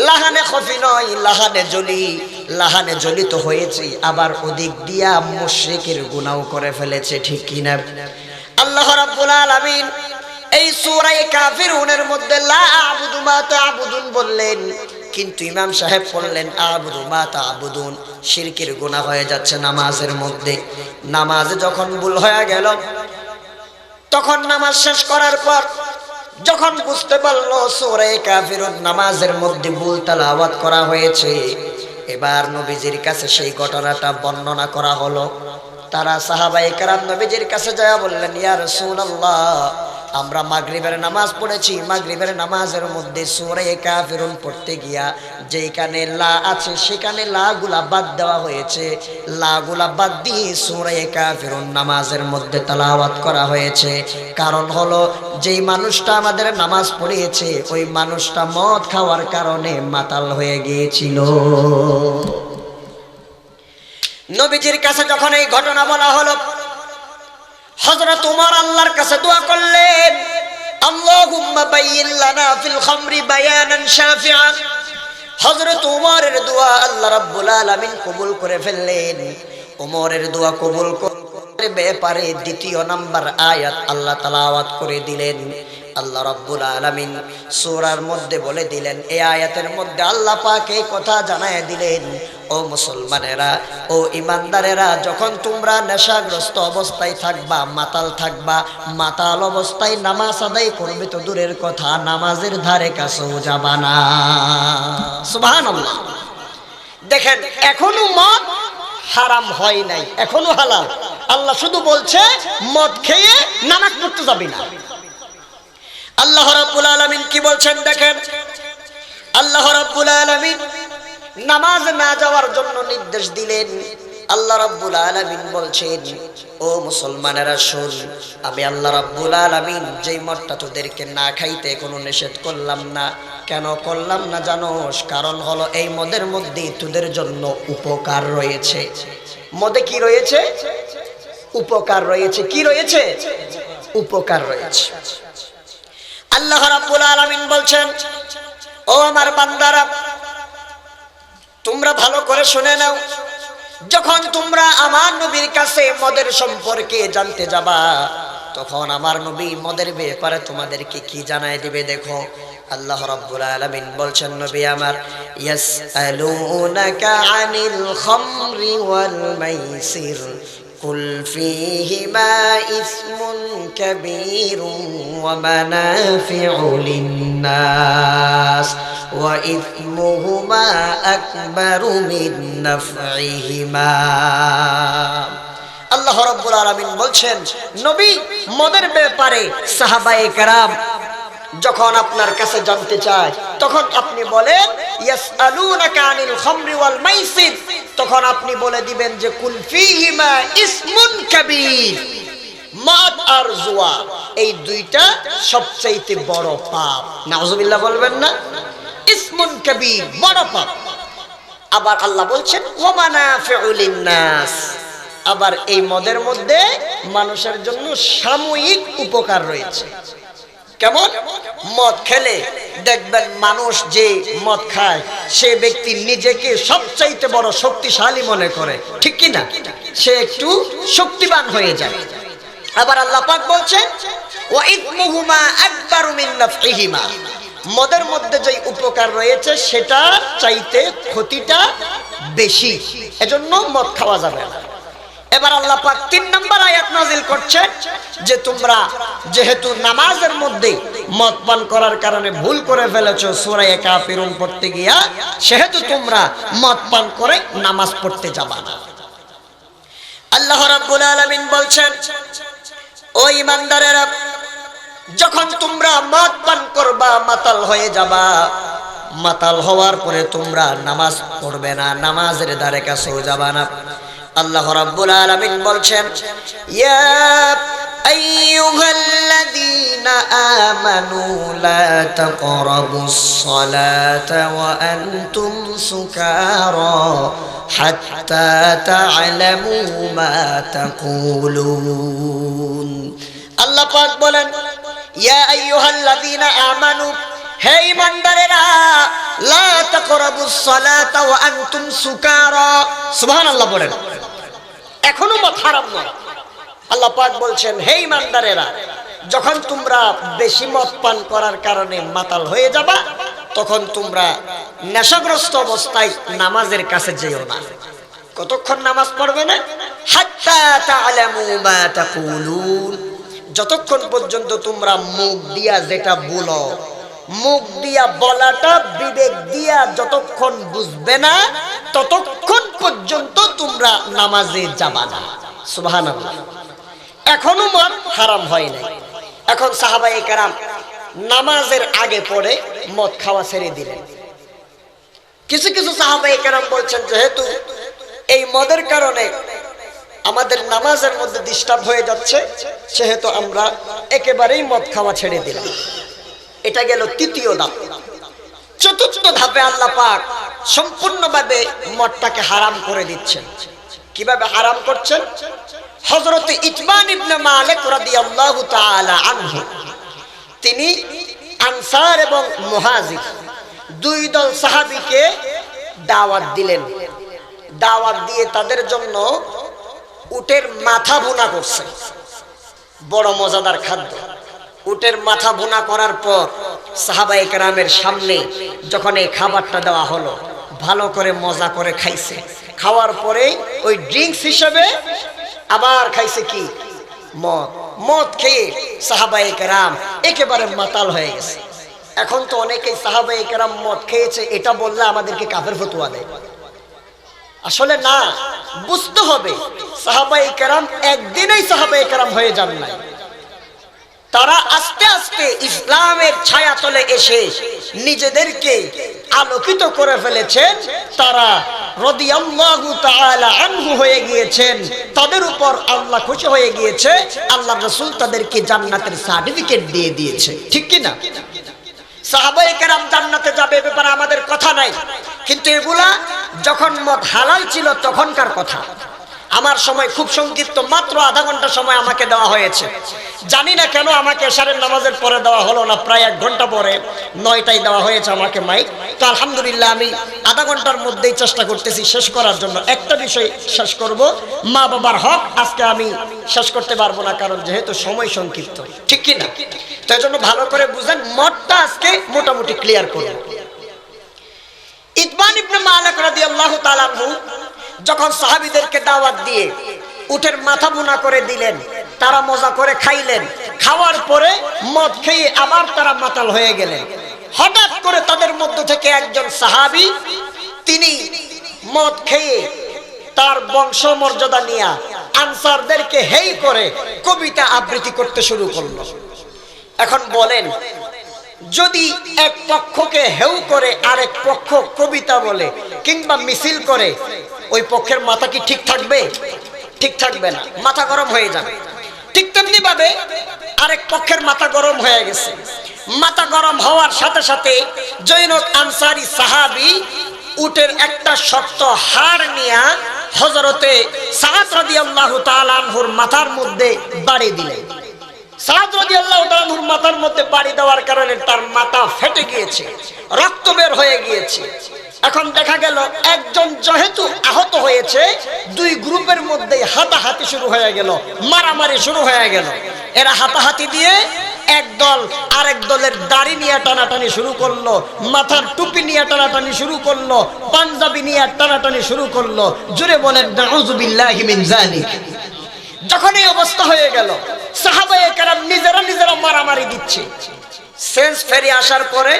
লাহানে খফি নয়, লাহানে জলি। লাহানে জলি তো হয়েছে, আবার ওদিক দিয়া মুশরিকের গুনাহ করে ফেলেছে, ঠিক কি না? আল্লাহ রাব্বুল আলামিন এই সূরা কাফিরুনের মধ্যে লা আ'বুদু মা তা'বুদুন বললেন, কিন্তু ইমাম সাহেব বললেন আ'বুদু মা তা'বুদুন। শিরকের গুনাহ হয়ে যাচ্ছে নামাজের মধ্যে। নামাজে যখন ভুল হয়ে গেল, তখন নামাজ শেষ করার পর যখন বুঝতে পারলো সূরা কাফিরুন নামাজের মধ্যে ভুল তেলাওয়াত করা হয়েছে, এবার নবীজির কাছে সেই ঘটনাটা বর্ণনা করা হলো। তারা সাহাবায়ে কেরাম নবীজির কাছে যায় বললেন, ইয়া রাসূলুল্লাহ, আমরা মাগরিবের নামাজ পড়েছি, মাগরিবের নামাজের মধ্যে সূরা কাফিরুন পড়তে গিয়া যেখানে লা আছে সেখানে লা গুলা বাদ দেওয়া হয়েছে। লা গুলা বাদ দিয়ে সূরা কাফিরুন নামাজের মধ্যে তেলাওয়াত করা হয়েছে। কারণ হলো, যেই মানুষটা আমাদের নামাজ পড়িয়েছে ওই মানুষটা মদ খাওয়ার কারণে মাতাল হয়ে গিয়েছিল। নবীজির কাছে যখন এই ঘটনা বলা হলো, হযরত ওমর আল্লাহর কাছে দোয়া করলেন, আল্লাহুম্মা বাইয়িন লানা ফিল খামরি বায়ানান শাফিআন। হযরত ওমরের দোয়া আল্লাহ রাব্বুল আলামিন কবুল করে ফেললেন। ওমরের দোয়া কবুল করে ব্যাপারে দ্বিতীয় নাম্বার আয়াত আল্লাহ তেলাওয়াত করে দিলেন। আল্লাহ রাব্বুল আলামিন সূরার মধ্যে বলে দিলেন, এই আয়াতের মধ্যে আল্লাহ পাক এই কথা জানায় দিলেন, ও মুসলমানেরা, ও ইমানদারেরা, যখন তোমরা নেশাগ্রস্ত অবস্থায় থাকবা, মাতাল থাকবা, মাতাল অবস্থায় নামাজ আদায় করবে তো দূরের কথা, নামাজের ধারে কাছেও যাবা না। সুবহানাল্লাহ। দেখেন, এখনো মদ হারাম হয় নাই, এখনো হালাল। আল্লাহ শুধু বলছে মদ খেয়ে নামাজ পড়তে যাবি না। আল্লাহ রাব্বুল আলামিন কি বলছেন দেখেন, আল্লাহ রাব্বুল আলামিন নামাজ না যাওয়ার জন্য নির্দেশ দিলেন। আল্লাহ রাব্বুল আলামিন বলছেন, ও মুসলমানেরা শোন, আমি আল্লাহ রাব্বুল আলামিন যেই মদটা তোদেরকে না খাইতে কোনো নিষেধ করলাম না, কেন করলাম না জানোস? কারণ হলো, এই মদের মধ্যে তোদের জন্য উপকার রয়েছে। মদে কি রয়েছে? উপকার রয়েছে। কি রয়েছে? উপকার রয়েছে। আল্লাহ রাব্বুল আলামিন বলছেন, ও আমার বান্দারা, তোমরা ভালো করে শুনে নাও, যখন তোমরা আমার নবীর কাছে মদের সম্পর্কে জানতে যাবা, তখন আমার নবী মদের ব্যাপারে তোমাদেরকে কি জানায় দিবে দেখো। আল্লাহ রাব্বুল আলামিন বলছেন, নবী আমার, ইয়াসআলুনাকা আনিল খামরি ওয়াল মাইসির কুল ফীহিমা ইসমুন কাবীরুন ওয়া মানাফিউ লিন-নাস ওয়া ইসমুহুমা আকবারু মিন নাফইহিমা। আল্লাহ রাব্বুল আলামিন বলছেন, নবী মদের ব্যাপারে সাহাবায়ে কেরাম যখন আপনার কাছে জানতে চায় তখন আপনি বলেন ইয়াসআলুনাকা আনিল খামরি ওয়াল মাইসির, তখন আপনি বলে দিবেন যে কুল ফীহিমা ইসমুন কাবীর, মদ আর জুয়া এই দুইটা সবচাইতে বড় পাপ। নাউজুবিল্লাহ বলবেন না? ইসমুন কাবীর, বড় পাপ। আবার আল্লাহ বলছেন ওয়া মানাফিউ লিন-নাস, আবার এই মদের মধ্যে মানুষের জন্য সাময়িক উপকার রয়েছে। কেমন? মদ খেলে দেখবেন মানুষ যে মদ খায় সে ব্যক্তি নিজেকে সবচাইতে বড় শক্তিশালী মনে করে, ঠিক কি না? সে একটু শক্তিবান হয়ে যায়। আবার আল্লাহ পাক বলছেন ওয়া ইসমুহুমা আকবারু মিন নাফইহিমা, মদের মধ্যে যে উপকার রয়েছে সেটা চাইতে ক্ষতিটা বেশি, এজন্য মদ খাওয়া যাবে না। এবার আল্লাহ পাক ৩ নম্বর আয়াত নাযিল করছেন যে তোমরা যেহেতু নামাজের মধ্যে মদ পান করার কারণে ভুল করে ফেলেছো সূরা কাফিরুন পড়তে গিয়া, সেহেতু তোমরা মদ পান করে নামাজ পড়তে যাবা না। আল্লাহ রাব্বুল আলামিন বলছেন, ও ঈমানদারেরা, যখন তোমরা মদ পান করবা মাতাল হয়ে যাবা, মাতাল হওয়ার পরে তোমরা নামাজ পড়বে না, নামাজের ধারে কাছেও যাবা না। আল্লাহ রাব্বুল আলামিন বলছেন ইয়া আইয়ুহাল্লাযীনা আমানু লা তাকরাবুস সালাতা ওয়া আনতুম সুকারা হাত্তা তা'লামু মা তাকুলুন। আল্লাহ পাক বলেন ইয়া আইয়ুহাল্লাযীনা আমানু, হে ঈমানদারেরা, লা তাকরাবুস সালাতা ওয়া আনতুম সুকারা। সুবহানাল্লাহ বলেন। এখনো মদ হারাম নয়। আল্লাহ পাক বলছেন হে ঈমানদারেরা, যখন তোমরা বেশি মদ পান করার কারণে মাতাল হয়ে যাবা তখন তোমরা নেশাগ্রস্ত অবস্থায় নামাজের কাছে যেও না। কতক্ষণ নামাজ পড়বে না? হাত্তা তা'লামু মা তাকুলুন, যতক্ষণ পর্যন্ত তোমরা মুখ দিয়া যেটা বলো, মুখ দিয়া বলাটা বিবেক দিয়া যতক্ষণ বুঝবে না ততক্ষণ পর্যন্ত তোমরা নামাজে যাবা না। সুবহানাল্লাহ। এখনো মদ হারাম হয় নাই। এখন সাহাবায়ে কেরাম নামাজের আগে পড়ে মদ খাওয়া ছেড়ে দিলেন। কিছু কিছু সাহাবায়ে কেরাম বলছেন যেহেতু এই মদের কারণে আমাদের নামাজের মধ্যে ডিস্টার্ব হয়ে যাচ্ছে সেহেতু আমরা একেবারেই মদ খাওয়া ছেড়ে দিলাম। এটা গেল তৃতীয় ধাপ। চতুর্থ ধাপে আল্লাহ পাক সম্পূর্ণভাবে মদটাকে হারাম করে দিচ্ছেন। কিভাবে হারাম করছেন? হযরত ইতবান ইবনে মালিক রাদিয়াল্লাহু তাআলা আনহু, তিনি আনসার এবং মুহাজির দুই দল সাহাবীকে দাওয়াত দিলেন। দাওয়াত দিয়ে তাদের জন্য উটের মাথা ভুনা করছে, বড় মজাদার খাদ্য। উটের মাথা ভুনা করার পর সাহাবায়ে কেরামের সামনে যখন এই খাবারটা দেওয়া হলো, ভালো করে মজা করে খাইছে। খাওয়ার পরে ওই ড্রিঙ্কস হিসেবে আবার খাইছে কি? মদ। মদ খেয়ে সাহাবায়ে কেরাম একেবারে মাতাল হয়ে গেছে। এখন তো অনেকেই সাহাবায়ে কেরাম মদ খেয়েছে এটা বললে আমাদেরকে কাফের ফতোয়া দেয়। আসলে না, বুঝতে হবে সাহাবায়ে কেরাম একদিনেই সাহাবায়ে কেরাম হয়ে যান না। তারা আস্তে আস্তে ইসলামের ছায়াতলে এসে নিজেদেরকে আলোকিত করে ফেলেছেন। তারা রাদিয়াল্লাহু তাআলা আনহু হয়ে গিয়েছেন। তাদের উপর আল্লাহ খুশি হয়ে গিয়েছে। আল্লাহর রাসূল তাদেরকে জান্নাতের সার্টিফিকেট দিয়ে দিয়েছে, ঠিক কি না? সাহাবায়ে কেরাম জান্নাতে যাবে এ ব্যাপারে আমাদের কথা নাই, কিন্তু এগুলা যখন মদ হালাল ছিল তখনকার কথা। আমার সময় খুব সংক্ষিপ্ত, মাত্র আধা ঘন্টা সময় আমাকে দেওয়া হয়েছে। জানি না কেন আমাকে এশারের নামাজের পরে দেওয়া হলো না, প্রায় 1 ঘন্টা পরে 9টায় দেওয়া হয়েছে আমাকে মাইক। তো আলহামদুলিল্লাহ আমি আধা ঘন্টার মধ্যেই চেষ্টা করতেছি শেষ করার জন্য। একটা বিষয় শেষ করব, মা বাবার হক আজকে আমি শেষ করতে পারবো না, কারণ যেহেতু সময় সংক্ষিপ্ত, ঠিক কি না? তো এই জন্য ভালো করে বুঝেন, মদটা আজকে মোটামুটি ক্লিয়ার করব। ইতবান ইবনে মালিক রাদিয়াল্লাহু তাআলা আনহু যখন সাহাবীদেরকে দাওয়াত দিয়ে উটের মাথা বোনা করে দিলেন, তারা মজা করে খাইলেন। খাওয়ার পরে মদ খেয়ে আবার তারা মাতাল হয়ে গেলেন। হঠাৎ করে তাদের মধ্য থেকে একজন সাহাবী, তিনি মদ খেয়ে তার বংশ মর্যাদা নিয়ে আনসারদেরকে হেই করে কবিতা আবৃত্তি করতে শুরু করলো। এখন বলেন, যদি এক পক্ষকে হেউ করে আরেক পক্ষ কবিতা বলে কিংবা মিছিল করে, ওই পক্ষের মাথা কি ঠিক থাকবে? ঠিক থাকবে না, মাথা গরম হয়ে যাবে। ঠিক তেমনি ভাবে আরেক পক্ষের মাথা গরম হয়ে গেছে। মাথা গরম হওয়ার সাথে সাথে জৈনক আনসারী সাহাবী উটের একটা শক্ত হাড় নিয়ে হযরতে সাদ রাদিয়াল্লাহু তাআলা আনহুর মাথার মধ্যে বাড়ি দিলেন। সাদ রাদিয়াল্লাহু তাআলা আনহুর মাথার মধ্যে বাড়ি দেওয়ার কারণে তার মাথা ফেটে গিয়েছে, রক্ত বের হয়ে গিয়েছে। এখন দেখা গেল একজন যেহেতু আহত হয়েছে, দুই গ্রুপের মধ্যে হাতাহাতি শুরু হয়ে গেল, মারামারি শুরু হয়ে গেল। এরা হাতাহাতি দিয়ে একদল আরেক দলের দাড়ি নিয়ে টানাটানি শুরু করলো, মাথার টুপি নিয়ে টানাটানি শুরু করলো, পাঞ্জাবি নিয়ে টানাটানি শুরু করলো। জোরে বলেন নাউযু বিল্লাহি মিন যালিক। যখন এই অবস্থা হয়ে গেল, সাহাবায়ে কেরাম নিজেরা মারামারি দিচ্ছে। সেন্স ফেরে আসার পরে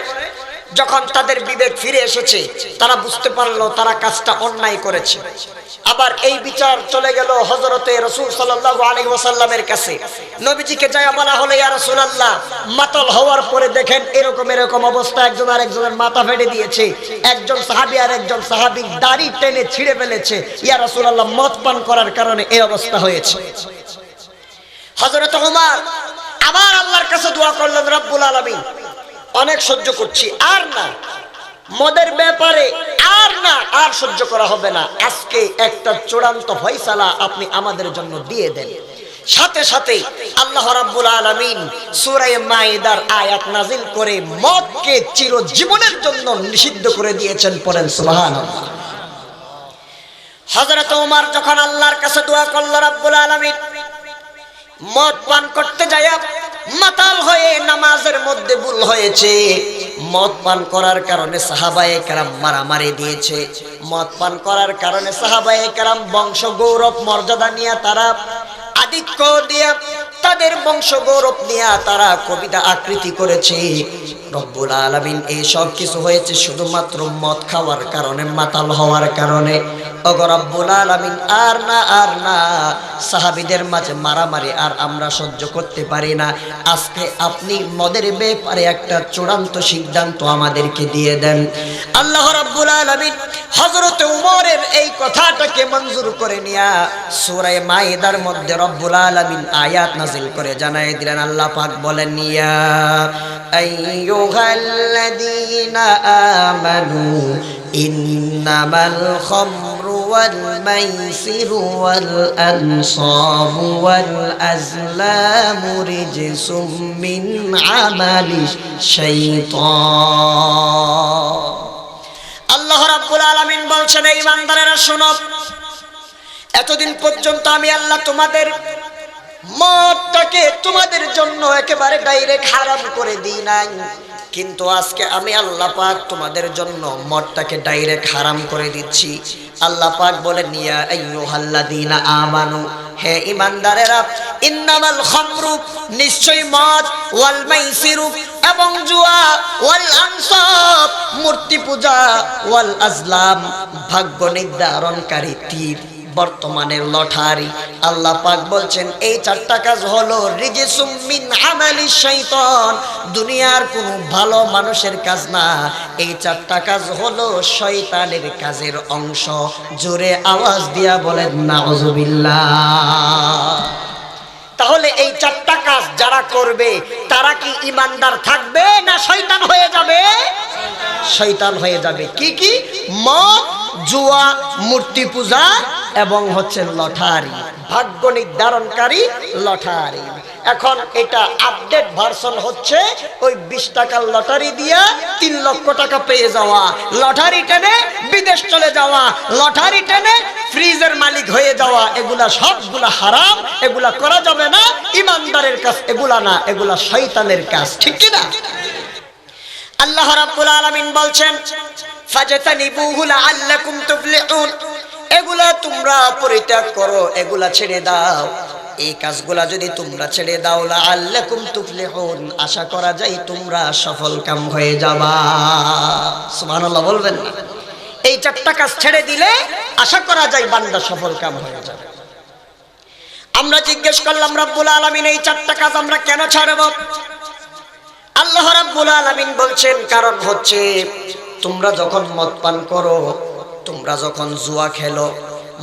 যখন তাদের বিবেক ফিরে এসেছে, তারা বুঝতে পারলো তারা কাজটা অন্যায় করেছে। আবার এই বিচার চলে গেল হযরতে রাসূল সাল্লাল্লাহু আলাইহি ওয়াসাল্লামের কাছে। নবীজিকে যায় বলা হলো, ইয়া রাসূলুল্লাহ, মাতাল হওয়ার পরে দেখেন এরকম অবস্থা, একজন আরেকজনের মাথা ফেটে দিয়েছে, একজন সাহাবী আর একজন সাহাবীর দাড়ি টেনে ছিঁড়ে ফেলেছে। ইয়া রাসূলুল্লাহ, মদ পান করার কারণে এই অবস্থা হয়েছে। হযরত ওমর আবার আল্লাহর কাছে দোয়া করলেন, রব্বুল আলামিন, অনেক সহ্য করছি, আর না, মদের ব্যাপারে আর না, আর সহ্য করা হবে না, আজকে একটা চূড়ান্ত ফয়সালা আপনি আমাদের জন্য দিয়ে দেন। সাথে সাথে আল্লাহ রাব্বুল আলামিন সূরা মাইদার আয়াত নাযিল করে মদকে চিরজীবনের জন্য নিষিদ্ধ করে দিয়েছেন। পড়েন সুবহানাল্লাহ। হযরত ওমর যখন আল্লাহর কাছে দোয়া করল, রাব্বুল আলামিন, মদ পান করতে যায় মাতাল হয়ে নামাজের মধ্যে ভুল হয়েছে, মদ পান করার কারণে সাহাবায়ে কেরাম মারামারি দিয়েছে, মদ পান করার কারণে সাহাবায়ে কেরাম বংশ গৌরব মর্যাদা নিয়ে তারা আধিক্য দিয়ে তাদের বংশ গৌরব নিয়ে তারা কবিতা আকৃতি করেছে। রব্বুল আলামিন এই সব কিছু হয়েছে শুধুমাত্র মদ খাওয়ার কারণে, মাতাল হওয়ার কারণে। ওগো রব্বুল আলামিন, আর না, সাহাবীদের মাঝে মারামারি আর আমরা সহ্য করতে পারি না, আজকে আপনি মদের ব্যাপারে একটা চূড়ান্ত সিদ্ধান্ত আমাদেরকে দিয়ে দেন। আল্লাহ রাব্বুল আলামিন হযরত ওমরের এই কথাটাকে মঞ্জুর করে নিয়া সূরা মাইদার মধ্যে রব্বুল আলামিন আয়াত নাযিল করে জানাই দিলেন। আল্লাহ পাক বলেন, ইয়া আইয়ুহাল্লাযীনা আমানু ইন্নামাল খামরু ওয়াল মাইসিরু ওয়াল আনসাবু ওয়াল আজলামু রিজসুম মিন আমালিশ শাইতান। আল্লাহ রাব্বুল আলামিন বলছেন, এই ইমানদারেরা শোনো, এতদিন পর্যন্ত আমি আল্লাহ তোমাদের মদটাকে তোমাদের জন্য একেবারে ডাইরেক্ট হারাম করে দিই নাই, কিন্তু আজকে আমি আল্লাহ পাক তোমাদের জন্য মদটাকে ডাইরেক্ট হারাম করে দিচ্ছি। আল্লাহ পাক বলেন, ইয়া আইয়ুহাল্লাযীনা আমানু, হে ঈমানদারেরা, ইন্নামাল খামরু, নিশ্চয় মদ, ওয়াল মাইসিরু, এবং জুয়া, ওয়াল আনসাব, মূর্তি পূজা, ওয়াল আজলাম, ভাগ্য নির্ধারণকারী তীর, বর্তমানের লটারি। আল্লাহ পাক বলছেন এই চারটা কাজ হলো রিজসুম মিন আমালিশ শাইতান, দুনিয়ার কোনো ভালো মানুষের কাজ না, এই চারটা কাজ হলো শয়তানের কাজের অংশ। জোরে আওয়াজ দিয়া বলেন নাউযুবিল্লাহ। তাহলে এই চারটা কাজ যারা করবে তারা কি ঈমানদার থাকবে না শয়তান হয়ে যাবে? শয়তান হয়ে যাবে। কি কি? মদ, জুয়া, মূর্তি পূজা এবং হচ্ছে লটারি, ভাগ্য নির্ধারণকারী লটারি। এখন এটা আপডেট ভার্সন হচ্ছে ওই 20 টাকার লটারি দিয়া 3 লক্ষ টাকা পেয়ে যাওয়া, লটারি টেনে বিদেশ চলে যাওয়া, লটারি টেনে ফ্রিজের মালিক হয়ে যাওয়া, এগুলা সবগুলা হারাম, এগুলা করা যাবে না। ঈমানদারের কাজ এগুলা না, এগুলা শয়তানের কাজ, ঠিক কি না? আল্লাহ রাব্বুল আলামিন বলছেন, ফাজতানিবুহু লাআল্লাকুম তুফলিহুন, এগুলা তোমরা পরিত্যাগ করো, এগুলা ছেড়ে দাও। এই কাজগুলা যদি তোমরা ছেড়ে দাও লাআল্লাকুম তুফলিহুন, আশা করা যায় তোমরা সফল কাম হয়ে যাবা। সুবহানাল্লাহ বলবেন না? এই চারটা কাজ ছেড়ে দিলে আশা করা যায় বান্দা সফল কাম হয়ে যাবে। আমরা জিজ্ঞেস করলাম রব্বুল আলামিন এই চারটা কাজ আমরা কেন ছাড়ব? আল্লাহ রাব্বুল আলামিন বলছেন কারণ হচ্ছে তোমরা যখন মদ পান করো, তোমরা যখন জুয়া খেলো,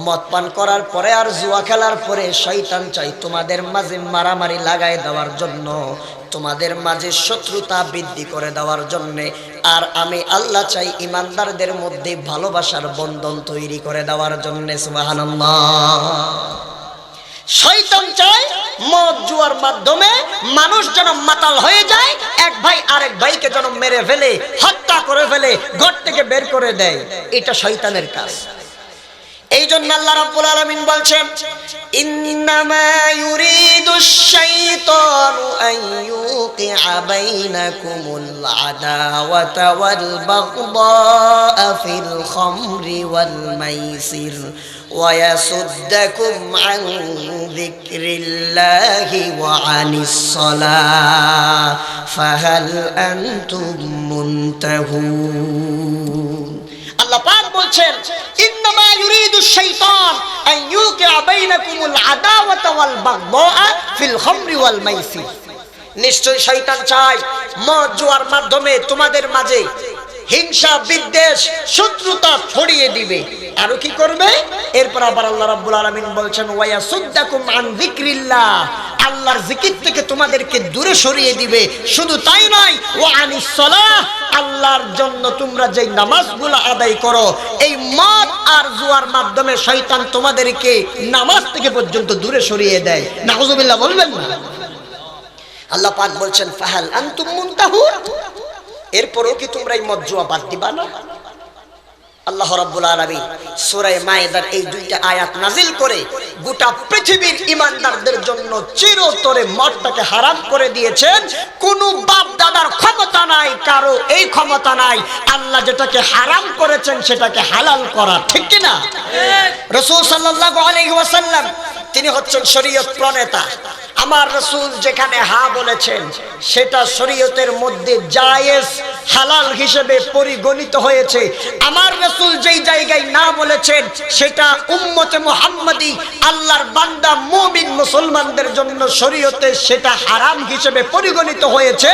মদ পান করার পরে আর জুয়া খেলার পরে শয়তান চাই তোমাদের মাঝে মারামারি লাগাই দেওয়ার জন্য, তোমাদের মাঝে শত্রুতা বৃদ্ধি করে দেওয়ার জন্য। আর আমি আল্লাহ চাই ইমানদারদের মধ্যে ভালোবাসার বন্ধন তৈরি করে দেওয়ার জন্য। সুবহানাল্লাহ। শয়তান চায় মদ জুয়ার মাধ্যমে মানুষ যেন মাতাল হয়ে যায়, এক ভাই আরেক ভাইকে যেন মেরে ফেলে, হত্যা করে ফেলে, ঘর থেকে বের করে দেয়। এটা শয়তানের কাজ। এই জন্য আল্লাহ রাব্বুল আলামিন বলছেন ইন্নামা ইউরিদুশ শাইতানু আন ইউকিআ বাইনাকুমুল আদাওয়াতা ওয়াল বাগদা ফিল খামরি ওয়াল মাইসির ওয়া ইয়াসুদ্দাকুম আন যিকরিল্লাহি ওয়া আনিস সালাহ ফাহাল আনতুম মুনতাহুন। আল্লাহ পাক বলছেন ইন্নামা ইউরিদুশ শাইতান আন ইউকিআ বাইনাকুমুল আদাওয়াতা ওয়াল বাগদা ফিল খামরি ওয়াল মাইসির। নিশ্চয় শয়তান চায় মদ জুয়ার মাধ্যমে তোমাদের মাঝে হিংসা বিদ্বেষ শত্রুতা ছড়িয়ে দিবে। আর কি করবে? এরপর আবার আল্লাহ রাব্বুল আলামিন বলছেন ওয়া ইয়াসুদ্দাকুম আন যিকরিল্লাহ, আল্লাহর জিকির থেকে তোমাদেরকে দূরে সরিয়ে দিবে। শুধু তাই নয়, ওয়া আনিস সালাহ, আল্লাহর জন্য তোমরা যে নামাজগুলো আদায় করো, এই মদ আর জুয়ার মাধ্যমে শয়তান তোমাদেরকে নামাজ থেকে পর্যন্ত দূরে সরিয়ে দেয়। নাউযুবিল্লাহ বলবেন না? আল্লাহ পাক বলছেন ফাহাল আনতুম মুনতাহুন, এরপরও কি তোমরা এই মদ জুয়া বাদ দিবা না? আল্লাহ রাব্বুল আলামিন সূরা মায়েদার এই দুইটা আয়াত নাজিল করে গোটা পৃথিবীর ঈমানদারদের জন্য চিরতরে মদটাকে হারাম করে দিয়েছেন। কোনো বাপ দাদার ক্ষমতা নাই, কারো এই ক্ষমতা নাই আল্লাহ যেটাকে হারাম করেছেন সেটাকে হালাল করা। ঠিক কি না? রাসূল সাল্লাল্লাহু আলাইহি ওয়াসাল্লাম তিনি হচ্ছেন শরীয়ত প্রণেতা। আমার রাসূল যেখানে হা বলেছেন সেটা শরীয়তের মধ্যে জায়েজ হালাল হিসেবে পরিগণিত হয়েছে। আমার রাসূল যেই জায়গায় না বলেছেন সেটা উম্মতে মুহাম্মাদি আল্লাহর বান্দা মুমিন মুসলমানদের জন্য শরীয়তে সেটা হারাম হিসেবে পরিগণিত হয়েছে।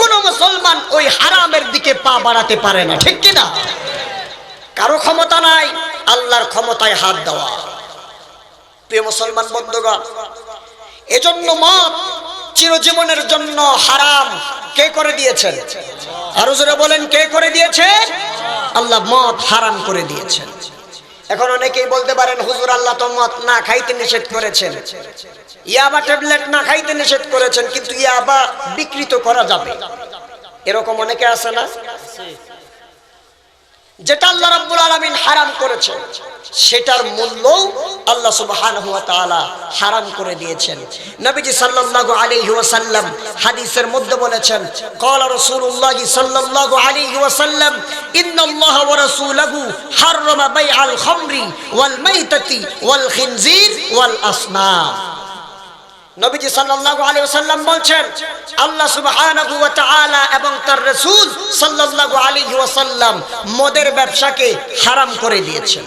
কোন মুসলমান ওই হারামের দিকে পা বাড়াতে পারে না। ঠিক কি না? কারো ক্ষমতা নাই আল্লাহর ক্ষমতায় হাত দেওয়া। প্রিয় মুসলমান বন্ধুগণ, এজন্য মদ চিরজীবনের জন্য হারাম কে করে দিয়েছেন? আরো জোরে বলেন, কে করে দিয়েছে? আল্লাহ মদ হারাম করে দিয়েছেন। এখন অনেকেই বলতে পারেন হুজুর আল্লাহ তো মদ না খাইতে নিষেধ করেছেন, ইয়াবা ট্যাবলেট না খাইতে নিষেধ করেছেন, কিন্তু ইয়াবা বিকৃত করা যাবে। এরকম অনেকে আছে না? যেটা আল্লাহ রাব্বুল আলামিন হারাম করেছেন সেটার মূল্য আল্লাহ সুবহানাহু ওয়া তাআলা হারাম করে দিয়েছেন। নবীজি সাল্লাল্লাহু আলাইহি ওয়াসাল্লাম হাদিসের মধ্যে বলেছেন ক্বালা রাসূলুল্লাহ সাল্লাল্লাহু আলাইহি ওয়াসাল্লাম ইন্নাল্লাহা ওয়া রাসূলুহু হাররামা বাইআল খামরি ওয়াল মাইতাতি ওয়াল খিনজির ওয়াল আসনাম। নবীজি সাল্লাল্লাহু আলাইহি ওয়াসাল্লাম বলেন আল্লাহ সুবহানাহু ওয়া তাআলা এবং তার রাসূল সাল্লাল্লাহু আলাইহি ওয়াসাল্লাম মদের ব্যবসাকে হারাম করে দিয়েছেন।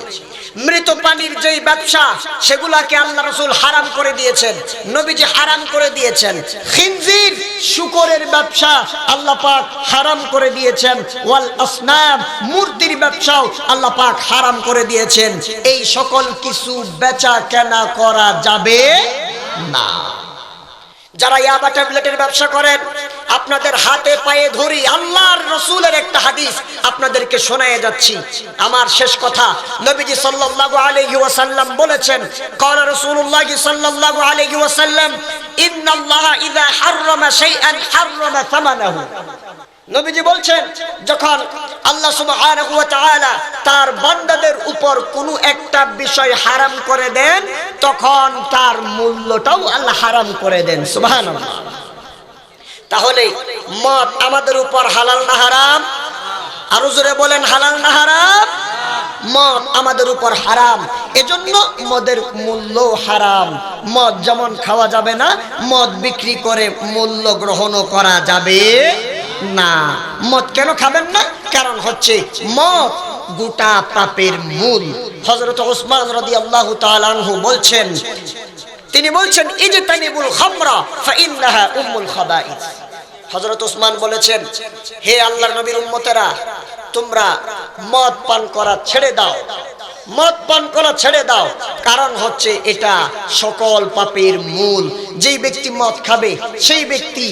মৃত পানির যেই ব্যবসা সেগুলাকে আল্লাহ রাসূল হারাম করে দিয়েছেন, নবীজি হারাম করে দিয়েছেন। খিনজির শূকরের ব্যবসা আল্লাহ পাক হারাম করে দিয়েছেন। ওয়াল আসনাম মূর্তির ব্যবসাও আল্লাহ পাক হারাম করে দিয়েছেন। এই সকল কিছু বেচা কেনা করা যাবে না। যারা ইয়াবা ট্যাবলেটের ব্যবসা করেন আপনাদের হাতে পায়ে ধরি আল্লাহর রাসূলের একটা হাদিস আপনাদেরকে শোনায়ে যাচ্ছি। আমার শেষ কথা, নবীজি সাল্লাল্লাহু আলাইহি ওয়াসাল্লাম বলেছেন ক্বালা রাসূলুল্লাহ সাল্লাল্লাহু আলাইহি ওয়াসাল্লাম ইন্নাল্লাহা ইযা হাররামা শাইআন হাররামা থামানাহু। নবীজি বলছেন যখন আল্লাহ সুবহানাহু ওয়া তাআলা তার বান্দাদের উপর কোনো একটা বিষয় হারাম করে দেন তখন তার মূল্যটাও আল্লাহ হারাম করে দেন। সুবহানাল্লাহ। তাহলে মদ আমাদের উপর হালাল না হারাম? আরো জোরে বলেন, হালাল না হারাম? মদ আমাদের উপর হারাম, এজন্য মদের মূল্য হারাম। মদ যেমন খাওয়া যাবে না, মদ বিক্রি করে মূল্য গ্রহণও করা যাবে না। মদ কেন খাবেন না? কারণ হচ্ছে মদ গোটা পাপের মূল। হযরত ওসমান রাদিয়াল্লাহু তাআলা আনহু বলছেন, তিনি বলছেন ইজতানিবুল খামরা ফাইন্নাহা উম্মুল খাবাইস। হযরত ওসমান বলেছেন, হে আল্লাহর নবীর উম্মতেরা, তোমরা মদ পান করা ছেড়ে দাও, মদ পান করা ছেড়ে দাও, কারণ হচ্ছে এটা সকল পাপের মূল। যেই ব্যক্তি মদ খাবে সেই ব্যক্তি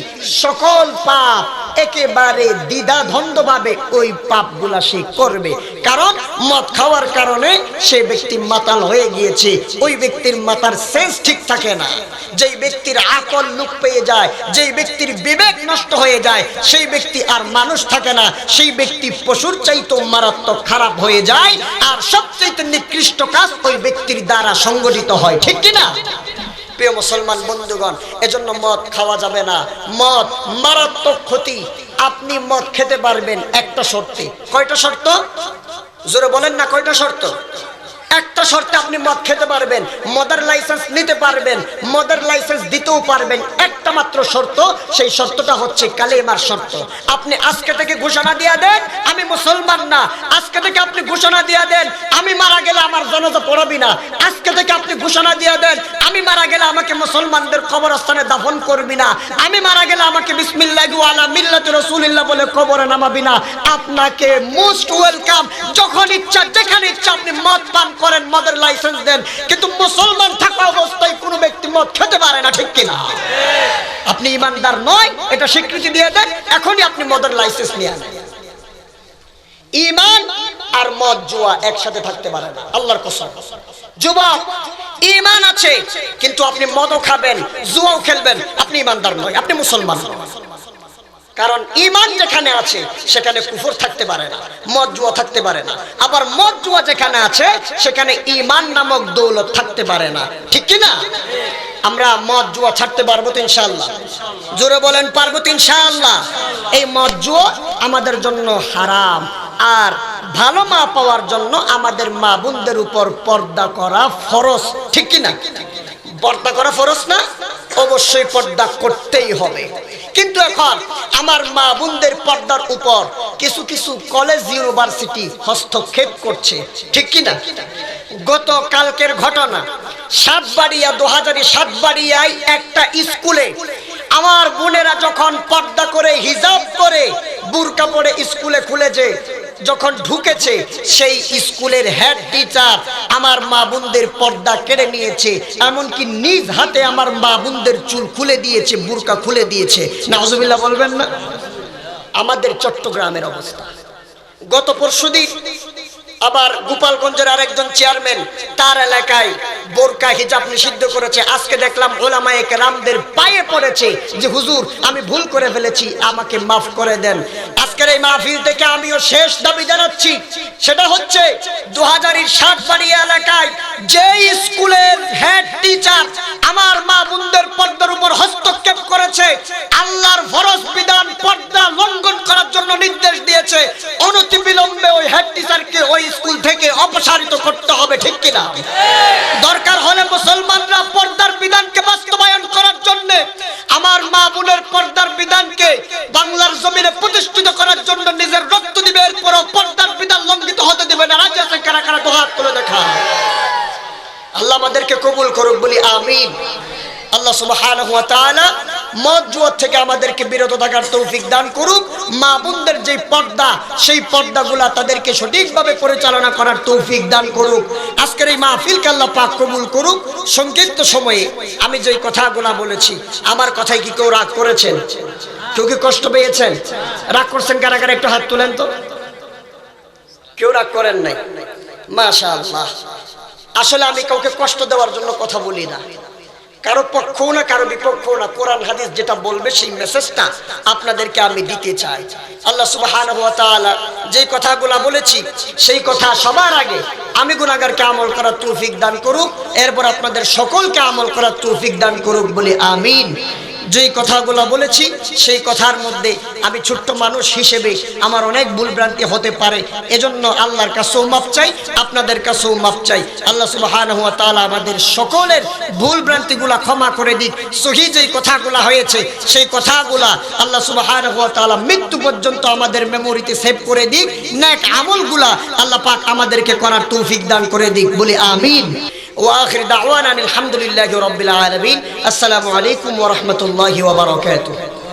সকল পাপ একেবারে দ্বিধাদ্বন্দ্বভাবে ওই পাপগুলা সে করবে, কারণ মদ খাওয়ার কারণে সে ব্যক্তি মাতাল হয়ে গিয়েছে। ওই ব্যক্তির মাথার সেন্স ঠিক থাকে না। যেই ব্যক্তির আকল লুপ পেয়ে যায়, যেই ব্যক্তির বিবেক নষ্ট হয়ে যায়, সেই ব্যক্তি আর মানুষ থাকে না, সেই ব্যক্তি পশুর চাইতেও মারাত্মক খারাপ হয়ে যায়। আর সবচেয়ে নিকৃষ্ট কাজ ওই ব্যক্তির দ্বারা সংগঠিত হয়, ঠিক কিনা? প্রিয় মুসলমান বন্ধুগণ, এজন্য মদ খাওয়া যাবে না। মদ মারাত্মক ক্ষতি। আপনি মদ খেতে পারবেন একটা শর্তে। কয়টা শর্ত? জোরে বলেন না, কয়টা শর্ত? একটা শর্তে আপনি মদ খেতে পারবেন, মদের লাইসেন্স নিতে পারবেন, মদের লাইসেন্স দিতেও পারবেন। একটা মাত্র শর্ত, সেই শর্তটা হচ্ছে কালেমার শর্ত। আপনি আজকে থেকে ঘোষণা দিয়ে দেন আমি মুসলমান না। আজকে থেকে আপনি ঘোষণা দিয়ে দেন আমি মারা গেলে আমার জানাজা পড়াবি না। আজকে থেকে আপনি ঘোষণা দিয়ে দেন আমি মারা গেলে আমাকে মুসলমানদের কবরস্থানে দাফন করবি না। আমি মারা গেলে আমাকে বিসমিল্লাহি ওয়া আলা মিল্লাতি রাসূলিল্লাহ বলে কবরে নামাবি না। আপনাকে মোস্ট ওয়েলকাম। যখন ইচ্ছা যেখানে ইচ্ছা আপনি মদ পান করেন, মদের লাইসেন্স দেন, কিন্তু মুসলমান থাকা অবস্থায় কোনো ব্যক্তি মদ খেতে পারে না, ঠিক কিনা? আপনি ইমানদার নয় এটা স্বীকৃতি দিয়ে দেন, এখনই আপনি মদের লাইসেন্স নিয়ে আনেন। ঈমান আর মদ জুয়া একসাথে থাকতে পারে না, আল্লাহর কসম। যুবক, ঈমান আছে কিন্তু আপনি মদও খাবেন, জুয়াও খেলবেন, আপনি ইমানদার নয়, আপনি মুসলমান নয়। কারণ ঈমান যেখানে আছে সেখানে কুফর থাকতে পারে না, মদ জুয়া থাকতে পারে না। আবার মদ জুয়া যেখানে আছে সেখানে ঈমান নামক দৌলত থাকতে পারে না, ঠিক কি না? আমরা মদ জুয়া ছাড়তে পারবো তো ইনশাআল্লাহ? জোরে বলেন, পারবো তো ইনশাআল্লাহ? এই মদ জুয়া আমাদের জন্য হারাম। আর ভালো মা পাওয়ার জন্য আমাদের মা বোনদের উপর পর্দা করা ফরজ, ঠিক কি না? পর্দা করা ফরজ না? অবশ্যই পর্দা করতেই হবে। কিন্তু এখন আমার মা বোনদের পর্দার উপর কিছু কিছু কলেজ ইউনিভার্সিটি হস্তক্ষেপ করছে, ঠিক কি না? গত কালকের ঘটনা, সাতবাড়িয়া 2000 সাতবাড়িয়ায় একটা স্কুলে আমার বোনেরা যখন পর্দা করে হিজাব করে বুরকা পরে স্কুলে খুলেছে, যখন ঢুকেছে সেই স্কুলের হেড টিচার আমার মা বোনদের পর্দা কেড়ে নিয়েছে, এমনকি নিজ হাতে আমার মা বোনদের চুল খুলে দিয়েছে, বুরকা খুলে দিয়েছে। নাউজুবিল্লাহ বলবেন না? আমাদের চট্টগ্রামের অবস্থা। গত পরশুদিন আবার গোপালগঞ্জের আরেকজন চেয়ারম্যান তার এলাকায় বোরকা হিজাব নিষিদ্ধ করেছে। আজকে দেখলাম ওলামায়ে কেরামদের পায়ে পড়েছে যে হুজুর আমি ভুল করে ফেলেছি, আমাকে মাফ করে দেন। আজকের এই মাহফিল থেকে আমিও শেষ দাবি জানাচ্ছি, সেটা হচ্ছে 2000 সাতবাড়িয়া এলাকায় যে স্কুলের হেড টিচার আমার মা বোনদের পর্দার উপর হস্তক্ষেপ করেছে, আল্লাহর ফরজ বিধান পর্দা লঙ্ঘন করার জন্য নির্দেশ দিয়েছে, অনতিবিলম্বে ওই হেড টিচারকে ওই স্কুল থেকে অপসারিত করতে হবে, ঠিক কিনা? দরকার হলে মুসলমানরা পর্দার বিধানকে বাস্তবায়ন করার জন্য, আমার মা বোনের পর্দার বিধানকে বাংলার জমিনে প্রতিষ্ঠিত করার জন্য নিজের রক্ত দিবে, এরপরও পর্দার বিধান লঙ্ঘিত হতে দিবে না। রাজি আছেন কারা কারা? দুহাত তুলে দেখা। আল্লাহ আমাদেরকে কবুল করুক, বলি আমিন। আল্লাহ সুবহানাহু ওয়া তাআলা মদ জুয়া থেকে আমাদেরকে বিরত থাকার তৌফিক দান করুক। মা বোনদের যে পর্দা, সেই পর্দাগুলা তাদেরকে সঠিকভাবে পরিচালনা করার তৌফিক দান করুক। আজকের এই মাহফিলকে আল্লাহ পাক কবুল করুক। সংক্ষিপ্ত সময়ে আমি যে কথাগুলা বলেছি, আমার কথায় কি কেউ রাগ করেছেন? কেউ কি কষ্ট পেয়েছেন? রাগ করছেন কারা কারা? একটু হাত তুলেন তো। কেউ রাগ করেন নাই, মাশাআল্লাহ। আসলে আমি কাউকে কষ্ট দেওয়ার জন্য কথা বলি না, কারো পক্ষও না কারো বিপক্ষও না। কোরআন হাদিস যেটা বলবে সেই মেসেজটা আপনাদেরকে আমি দিতে চাই। আল্লাহ সুবহানাহু ওয়া তাআলা যে কথাগুলো বলেছি সেই কথা সবার আগে আমি গুনাহগারকে আমল করার তৌফিক দান করুক, এরপর আপনাদের সকলকে আমল করার তৌফিক দান করুক, বলি আমিন। যেই কথাগুলো বলেছি সেই কথার মধ্যে আমি ছোট্ট মানুষ হিসেবে আমার অনেক ভুল ভ্রান্তি হতে পারে, এজন্য আল্লাহর কাছে মাপ চাই। আপনাদের কাছেও মাফ চাই। আল্লাহ সুবহানাহু ওয়া তাআলা আমাদের সকলের ভুল ভ্রান্তিগুলা ক্ষমা করে দিক। সহি যেই কথাগুলা হয়েছে সেই কথাগুলা আল্লাহ সুবহানাহু ওয়া তাআলা মৃত্যু পর্যন্ত আমাদের মেমোরিতে সেভ করে দিক। নেক আমলগুলা আল্লাহ পাক আমাদেরকে করার তৌফিক দান করে দিক, বলি আমিন। ওয়া আখির দাওয়ানা আলহামদুলিল্লাহি রাব্বিল আলামিন। আসসালামু আলাইকুম ওয়া রাহমাতুল্লাহি ওয়া বারাকাতুহু।